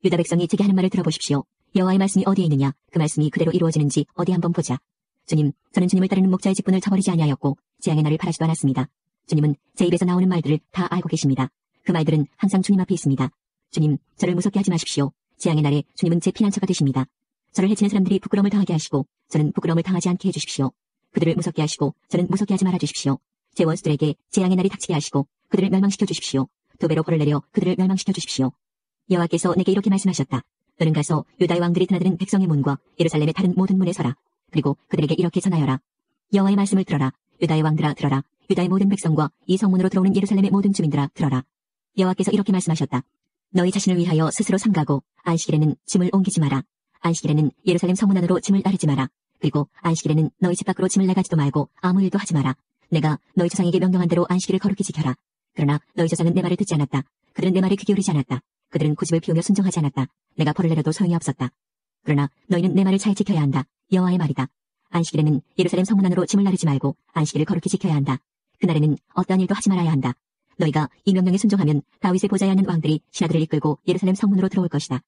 유다 백성이 제게 하는 말을 들어보십시오. 여호와의 말씀이 어디에 있느냐? 그 말씀이 그대로 이루어지는지 어디 한번 보자. 주님, 저는 주님을 따르는 목자의 직분을 저버리지 아니하였고 재앙의 날을 바라지도 않았습니다. 주님은 제 입에서 나오는 말들을 다 알고 계십니다. 그 말들은 항상 주님 앞에 있습니다. 주님, 저를 무섭게 하지 마십시오. 재앙의 날에 주님은 제 피난처가 되십니다. 저를 해치는 사람들이 부끄러움을 당하게 하시고 저는 부끄러움을 당하지 않게 해주십시오. 그들을 무섭게 하시고 저는 무섭게 하지 말아주십시오. 제 원수들에게 재앙의 날이 닥치게 하시고 그들을 멸망시켜 주십시오. 두 배로 벌을 내려 그들을 멸망시켜 주십시오. 여호와께서 내게 이렇게 말씀하셨다. 너는 가서 유다의 왕들이 드나드는 백성의 문과 예루살렘의 다른 모든 문에 서라. 그리고 그들에게 이렇게 전하여라. 여호와의 말씀을 들어라. 유다의 왕들아 들어라. 유다의 모든 백성과 이 성문으로 들어오는 예루살렘의 모든 주민들아 들어라. 여호와께서 이렇게 말씀하셨다. 너희 자신을 위하여 스스로 삼가고 안식일에는 짐을 옮기지 마라. 안식일에는 예루살렘 성문 안으로 짐을 나르지 마라. 그리고 안식일에는 너희 집 밖으로 짐을 나가지도 말고 아무 일도 하지 마라. 내가 너희 조상에게 명령한 대로 안식일을 거룩히 지켜라. 그러나 너희 조상은 내 말을 듣지 않았다. 그들은 내 말에 귀 기울이지 않았다. 그들은 고집을 피우며 순종하지 않았다. 내가 벌을 내려도 소용이 없었다. 그러나 너희는 내 말을 잘 지켜야 한다. 여호와의 말이다. 안식일에는 예루살렘 성문 안으로 짐을 나르지 말고 안식일을 거룩히 지켜야 한다. 그날에는 어떠한 일도 하지 말아야 한다. 너희가 이 명령에 순종하면 다윗의 보좌에 앉는 왕들이 신하들을 이끌고 예루살렘 성문으로 들어올 것이다.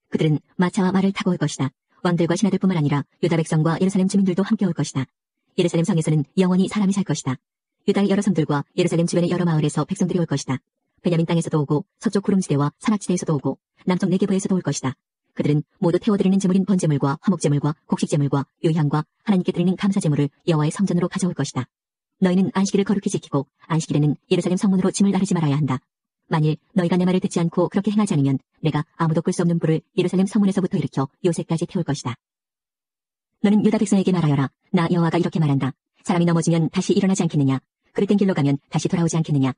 그들은 마차와 말을 타고 올 것이다. 왕들과 신하들뿐만 아니라 유다 백성과 예루살렘 주민들도 함께 올 것이다. 예루살렘 성에서는 영원히 사람이 살 것이다. 유다의 여러 성들과 예루살렘 주변의 여러 마을에서 백성들이 올 것이다. 베냐민 땅에서도 오고 서쪽 구름지대와 산악지대에서도 오고 남쪽 네게부에서도 올 것이다. 그들은 모두 태워드리는 제물인 번제물과 화목제물과 곡식제물과 유향과 하나님께 드리는 감사제물을 여호와의 성전으로 가져올 것이다. 너희는 안식일을 거룩히 지키고 안식일에는 예루살렘 성문으로 짐을 나르지 말아야 한다. 만일 너희가 내 말을 듣지 않고 그렇게 행하지 않으면 내가 아무도 끌 수 없는 불을 예루살렘 성문에서부터 일으켜 요새까지 태울 것이다. 너는 유다 백성에게 말하여라. 나 여호와가 이렇게 말한다. 사람이 넘어지면 다시 일어나지 않겠느냐? 그릇된 길로 가면 다시 돌아오지 않겠느냐?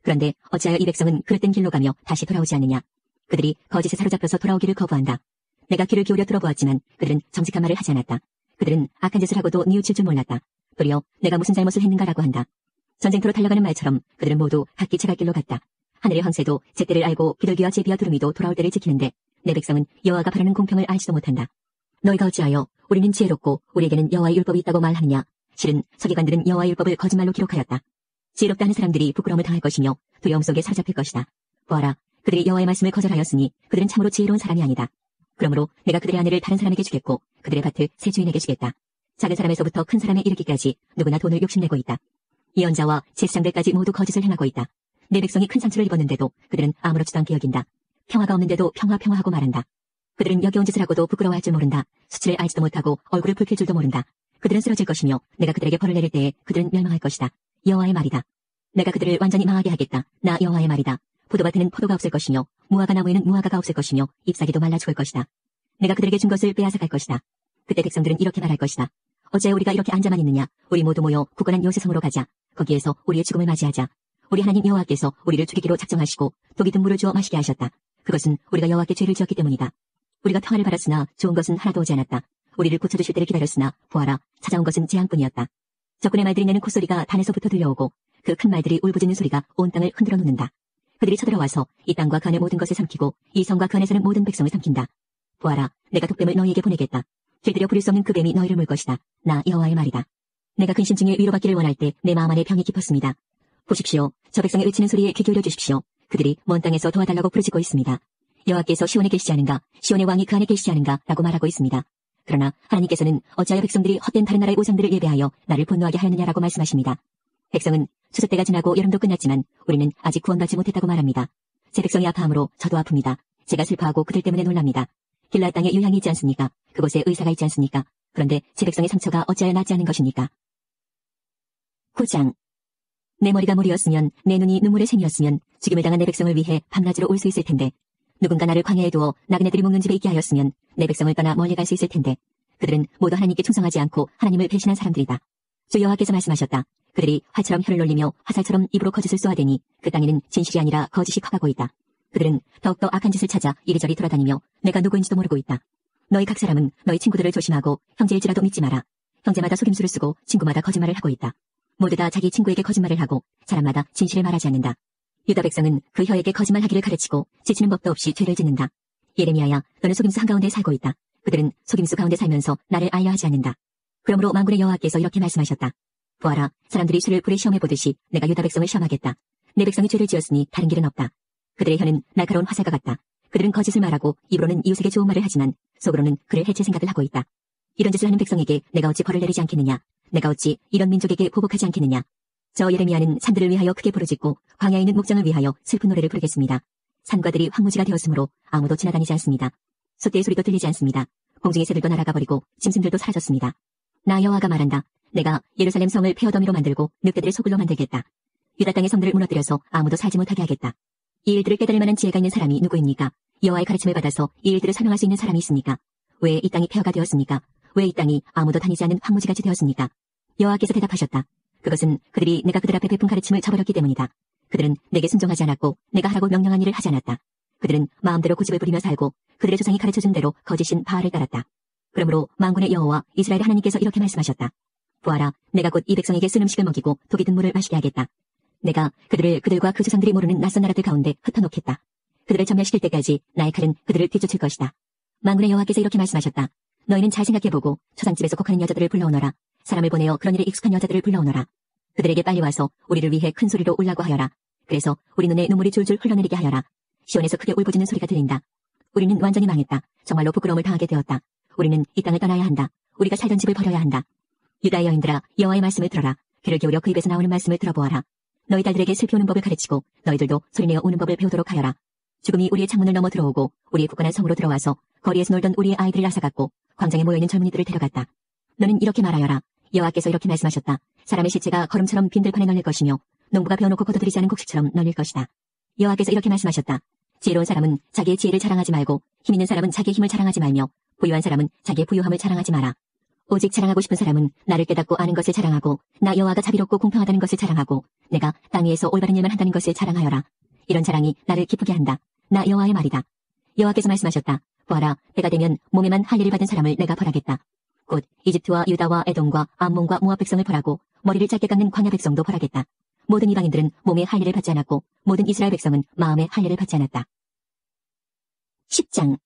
그런데 어찌하여 이 백성은 그릇된 길로 가며 다시 돌아오지 않느냐? 그들이 거짓에 사로잡혀서 돌아오기를 거부한다. 내가 귀를 기울여 들어보았지만 그들은 정직한 말을 하지 않았다. 그들은 악한 짓을 하고도 뉘우칠 줄 몰랐다. 도리어 내가 무슨 잘못을 했는가라고 한다. 전쟁터로 달려가는 말처럼 그들은 모두 각기 제갈 길로 갔다. 하늘의 황새도 제때를 알고 비둘기와 제비와 두루미도 돌아올 때를 지키는데 내 백성은 여호와가 바라는 공평을 알지도 못한다. 너희가 어찌하여 우리는 지혜롭고 우리에게는 여호와의 율법이 있다고 말하느냐? 실은 서기관들은 여호와의 율법을 거짓말로 기록하였다. 지혜롭다 하는 사람들이 부끄러움을 당할 것이며 두려움 속에 사로잡힐 것이다. 보아라, 그들이 여호와의 말씀을 거절하였으니 그들은 참으로 지혜로운 사람이 아니다. 그러므로 내가 그들의 아내를 다른 사람에게 주겠고 그들의 밭을 새 주인에게 주겠다. 작은 사람에서부터 큰 사람에 이르기까지 누구나 돈을 욕심내고 있다. 예언자와 제사장들까지 모두 거짓을 행하고 있다. 내 백성이 큰 상처를 입었는데도 그들은 아무렇지도 않게 여긴다. 평화가 없는데도 평화하고 말한다. 그들은 역겨운 짓을 하고도 부끄러워할 줄 모른다. 수치를 알지도 못하고 얼굴을 붉힐 줄도 모른다. 그들은 쓰러질 것이며 내가 그들에게 벌을 내릴 때에 그들은 멸망할 것이다. 여호와의 말이다. 내가 그들을 완전히 망하게 하겠다. 나 여호와의 말이다. 포도밭에는 포도가 없을 것이며 무화과 나무에는 무화과가 없을 것이며 잎사귀도 말라 죽을 것이다. 내가 그들에게 준 것을 빼앗아 갈 것이다. 그때 백성들은 이렇게 말할 것이다. 어째 우리가 이렇게 앉아만 있느냐? 우리 모두 모여 굳건한 요새성으로 가자. 거기에서 우리의 죽음을 맞이하자. 우리 하나님 여호와께서 우리를 죽이기로 작정하시고 독이 든 물을 주어 마시게 하셨다. 그것은 우리가 여호와께 죄를 지었기 때문이다. 우리가 평화를 바랐으나 좋은 것은 하나도 오지 않았다. 우리를 고쳐주실 때를 기다렸으나 보아라, 찾아온 것은 재앙뿐이었다. 적군의 말들이 내는 콧소리가 단에서부터 들려오고 그 큰 말들이 울부짖는 소리가 온 땅을 흔들어 놓는다. 그들이 쳐들어와서 이 땅과 그 안의 모든 것을 삼키고 이 성과 그 안에 사는 모든 백성을 삼킨다. 보아라, 내가 독뱀을 너희에게 보내겠다. 길들여 부릴 수 없는 그 뱀이 너희를 물 것이다. 나 여호와의 말이다. 내가 근심 중에 위로받기를 원할 때 내 마음 안에 병이 깊었습니다. 보십시오. 저 백성의 외치는 소리에 귀 기울여 주십시오. 그들이 먼 땅에서 도와달라고 부르짖고 있습니다. 여호와께서 시온에 계시지 않은가, 시온의 왕이 그 안에 계시지 않은가 라고 말하고 있습니다. 그러나 하나님께서는 어찌하여 백성들이 헛된 다른 나라의 우상들을 예배하여 나를 분노하게 하였느냐라고 말씀하십니다. 백성은 추수 때가 지나고 여름도 끝났지만 우리는 아직 구원받지 못했다고 말합니다. 제 백성이 아파함으로 저도 아픕니다. 제가 슬퍼하고 그들 때문에 놀랍니다. 길라 땅에 유향이 있지 않습니까? 그곳에 의사가 있지 않습니까? 그런데 제 백성의 상처가 어찌하여 낫지 않은 것입니까? 9장. 내 머리가 물이었으면, 내 눈이 눈물의 샘이었으면 죽임을 당한 내 백성을 위해 밤낮으로 올 수 있을 텐데, 누군가 나를 광야에 두어 나그네들이 묵는 집에 있게 하였으면 내 백성을 떠나 멀리 갈 수 있을 텐데, 그들은 모두 하나님께 충성하지 않고 하나님을 배신한 사람들이다. 주 여호와께서 말씀하셨다. 그들이 활처럼 혀를 놀리며 화살처럼 입으로 거짓을 쏘아대니 그 땅에는 진실이 아니라 거짓이 커가고 있다. 그들은 더욱더 악한 짓을 찾아 이리저리 돌아다니며 내가 누구인지도 모르고 있다. 너희 각 사람은 너희 친구들을 조심하고 형제일지라도 믿지 마라. 형제마다 속임수를 쓰고 친구마다 거짓말을 하고 있다. 모두 다 자기 친구에게 거짓말을 하고 사람마다 진실을 말하지 않는다. 유다 백성은 그 혀에게 거짓말하기를 가르치고 지치는 법도 없이 죄를 짓는다. 예레미야야, 너는 속임수 한가운데 살고 있다. 그들은 속임수 가운데 살면서 나를 알려하지 않는다. 그러므로 만군의 여호와께서 이렇게 말씀하셨다. 보아라, 사람들이 술을 불에 시험해보듯이 내가 유다 백성을 시험하겠다. 내 백성이 죄를 지었으니 다른 길은 없다. 그들의 혀는 날카로운 화살과 같다. 그들은 거짓을 말하고 입으로는 이웃에게 좋은 말을 하지만 속으로는 그를 해칠 생각을 하고 있다. 이런 짓을 하는 백성에게 내가 어찌 벌을 내리지 않겠느냐. 내가 어찌 이런 민족에게 보복하지 않겠느냐. 저 예레미야는 산들을 위하여 크게 부르짖고 광야에 있는 목장을 위하여 슬픈 노래를 부르겠습니다. 산과들이 황무지가 되었으므로 아무도 지나다니지 않습니다. 소떼의 소리도 들리지 않습니다. 공중의 새들도 날아가 버리고 짐승들도 사라졌습니다. 나 여호와가 말한다. 내가 예루살렘 성을 폐허더미로 만들고 늑대들의 소굴로 만들겠다. 유다 땅의 성들을 무너뜨려서 아무도 살지 못하게 하겠다. 이 일들을 깨달을 만한 지혜가 있는 사람이 누구입니까? 여호와의 가르침을 받아서 이 일들을 설명할 수 있는 사람이 있습니까? 왜 이 땅이 폐허가 되었습니까? 왜 이 땅이 아무도 다니지 않는 황무지같이 되었습니까? 여호와께서 대답하셨다. 그것은 그들이 내가 그들 앞에 베푼 가르침을 저버렸기 때문이다. 그들은 내게 순종하지 않았고 내가 하라고 명령한 일을 하지 않았다. 그들은 마음대로 고집을 부리며 살고 그들의 조상이 가르쳐준 대로 거짓인 바알을 따랐다. 그러므로 만군의 여호와 이스라엘 하나님께서 이렇게 말씀하셨다. 보아라, 내가 곧 이 백성에게 쓴 음식을 먹이고 독이 든 물을 마시게 하겠다. 내가 그들을 그들과 그 조상들이 모르는 낯선 나라들 가운데 흩어놓겠다. 그들을 전멸시킬 때까지 나의 칼은 그들을 뒤쫓을 것이다. 만군의 여호와께서 이렇게 말씀하셨다. 너희는 잘 생각해보고 초상집에서 곡하는 여자들을 불러오너라. 사람을 보내어 그런 일에 익숙한 여자들을 불러오너라. 그들에게 빨리 와서 우리를 위해 큰 소리로 울라고 하여라. 그래서 우리 눈에 눈물이 줄줄 흘러내리게 하여라. 시온에서 크게 울부짖는 소리가 들린다. 우리는 완전히 망했다. 정말로 부끄러움을 당하게 되었다. 우리는 이 땅을 떠나야 한다. 우리가 살던 집을 버려야 한다. 유다의 여인들아, 여호와의 말씀을 들어라. 귀를 기울여 그 입에서 나오는 말씀을 들어보아라. 너희 딸들에게 슬피 우는 법을 가르치고 너희들도 소리내어 우는 법을 배우도록 하여라. 죽음이 우리의 창문을 넘어 들어오고 우리의 굳건한 성으로 들어와서 거리에서 놀던 우리의 아이들을 앗아갔고 광장에 모여있는 젊은이들을 데려갔다. 너는 이렇게 말하여라. 여호와께서 이렇게 말씀하셨다. 사람의 시체가 걸음처럼 빈들판에 널릴 것이며 농부가 베어놓고 거둬들이지 않은 곡식처럼 널릴 것이다. 여호와께서 이렇게 말씀하셨다. 지혜로운 사람은 자기의 지혜를 자랑하지 말고 힘 있는 사람은 자기의 힘을 자랑하지 말며 부유한 사람은 자기의 부유함을 자랑하지 마라. 오직 자랑하고 싶은 사람은 나를 깨닫고 아는 것을 자랑하고 나 여호와가 자비롭고 공평하다는 것을 자랑하고 내가 땅 위에서 올바른 일만 한다는 것을 자랑하여라. 이런 자랑이 나를 기쁘게 한다. 나 여호와의 말이다. 여호와께서 말씀하셨다. 보아라, 때가 되면 몸에만 할례를 받은 사람을 내가 벌하겠다. 곧 이집트와 유다와 에돔과 암몬과 모압 백성을 벌하고 머리를 짧게 깎는 광야 백성도 벌하겠다. 모든 이방인들은 몸에 할례를 받지 않았고 모든 이스라엘 백성은 마음에 할례를 받지 않았다. 10장.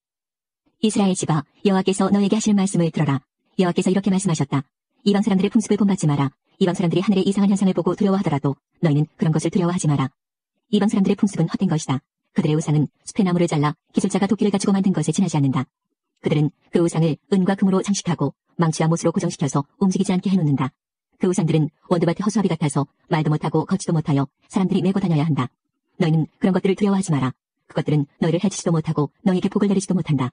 이스라엘 집아, 여호와께서 너에게 하실 말씀을 들어라. 여호와께서 이렇게 말씀하셨다. 이방 사람들의 풍습을 본받지 마라. 이방 사람들이 하늘의 이상한 현상을 보고 두려워하더라도 너희는 그런 것을 두려워하지 마라. 이방 사람들의 풍습은 헛된 것이다. 그들의 우상은 숲의 나무를 잘라 기술자가 도끼를 가지고 만든 것에 지나지 않는다. 그들은 그 우상을 은과 금으로 장식하고 망치와 못으로 고정시켜서 움직이지 않게 해놓는다. 그 우상들은 원두밭의 허수아비 같아서 말도 못하고 걷지도 못하여 사람들이 메고 다녀야 한다. 너희는 그런 것들을 두려워하지 마라. 그것들은 너희를 해치지도 못하고 너희에게 복을 내리지도 못한다.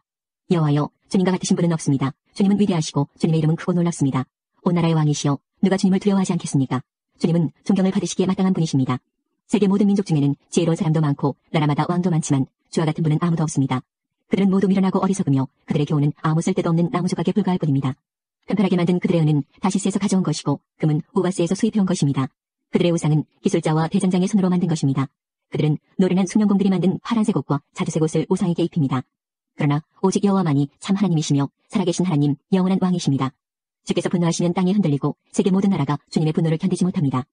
여호와여, 주님과 같으신 분은 없습니다. 주님은 위대하시고 주님의 이름은 크고 놀랍습니다. 온 나라의 왕이시여, 누가 주님을 두려워하지 않겠습니까? 주님은 존경을 받으시기에 마땅한 분이십니다. 세계 모든 민족 중에는 지혜로운 사람도 많고 나라마다 왕도 많지만 주와 같은 분은 아무도 없습니다. 그들은 모두 미련하고 어리석으며 그들의 교훈은 아무 쓸데도 없는 나무 조각에 불과할 뿐입니다. 편편하게 만든 그들의 은은 다시스에서 가져온 것이고 금은 우바스에서 수입해온 것입니다. 그들의 우상은 기술자와 대장장의 손으로 만든 것입니다. 그들은 노련한 숙련공들이 만든 파란색 옷과 자주색 옷을 우상에게 입힙니다. 그러나 오직 여호와만이 참 하나님이시며 살아계신 하나님, 영원한 왕이십니다. 주께서 분노하시면 땅이 흔들리고 세계 모든 나라가 주님의 분노를 견디지 못합니다.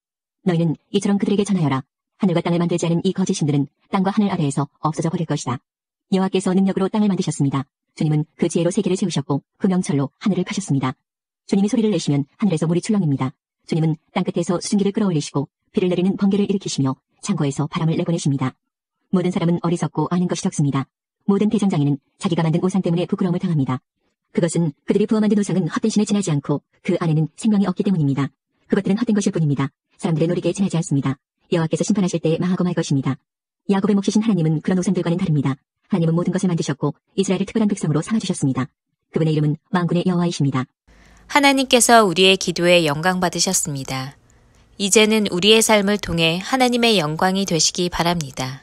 너희는 이처럼 그들에게 전하여라. 하늘과 땅을 만들지 않은 이 거짓신들은 땅과 하늘 아래에서 없어져 버릴 것이다. 여호와께서 능력으로 땅을 만드셨습니다. 주님은 그 지혜로 세계를 세우셨고 그 명철로 하늘을 파셨습니다. 주님이 소리를 내시면 하늘에서 물이 출렁입니다. 주님은 땅끝에서 수증기를 끌어올리시고 비를 내리는 번개를 일으키시며 창고에서 바람을 내보내십니다. 모든 사람은 어리석고 아는 것이 적습니다. 모든 대장장이는 자기가 만든 우상 때문에 부끄러움을 당합니다. 그것은 그들이 부어 만든 우상은 헛된 신에 지나지 않고 그 안에는 생명이 없기 때문입니다. 그것들은 헛된 것일 뿐입니다. 사람들의 노리개에 지나지 않습니다. 여호와께서 심판하실 때 망하고 말 것입니다. 야곱의 몫이신 하나님은 그런 우상들과는 다릅니다. 하나님은 모든 것을 만드셨고 이스라엘을 특별한 백성으로 삼아주셨습니다. 그분의 이름은 만군의 여호와이십니다. 하나님께서 우리의 기도에 영광 받으셨습니다. 이제는 우리의 삶을 통해 하나님의 영광이 되시기 바랍니다.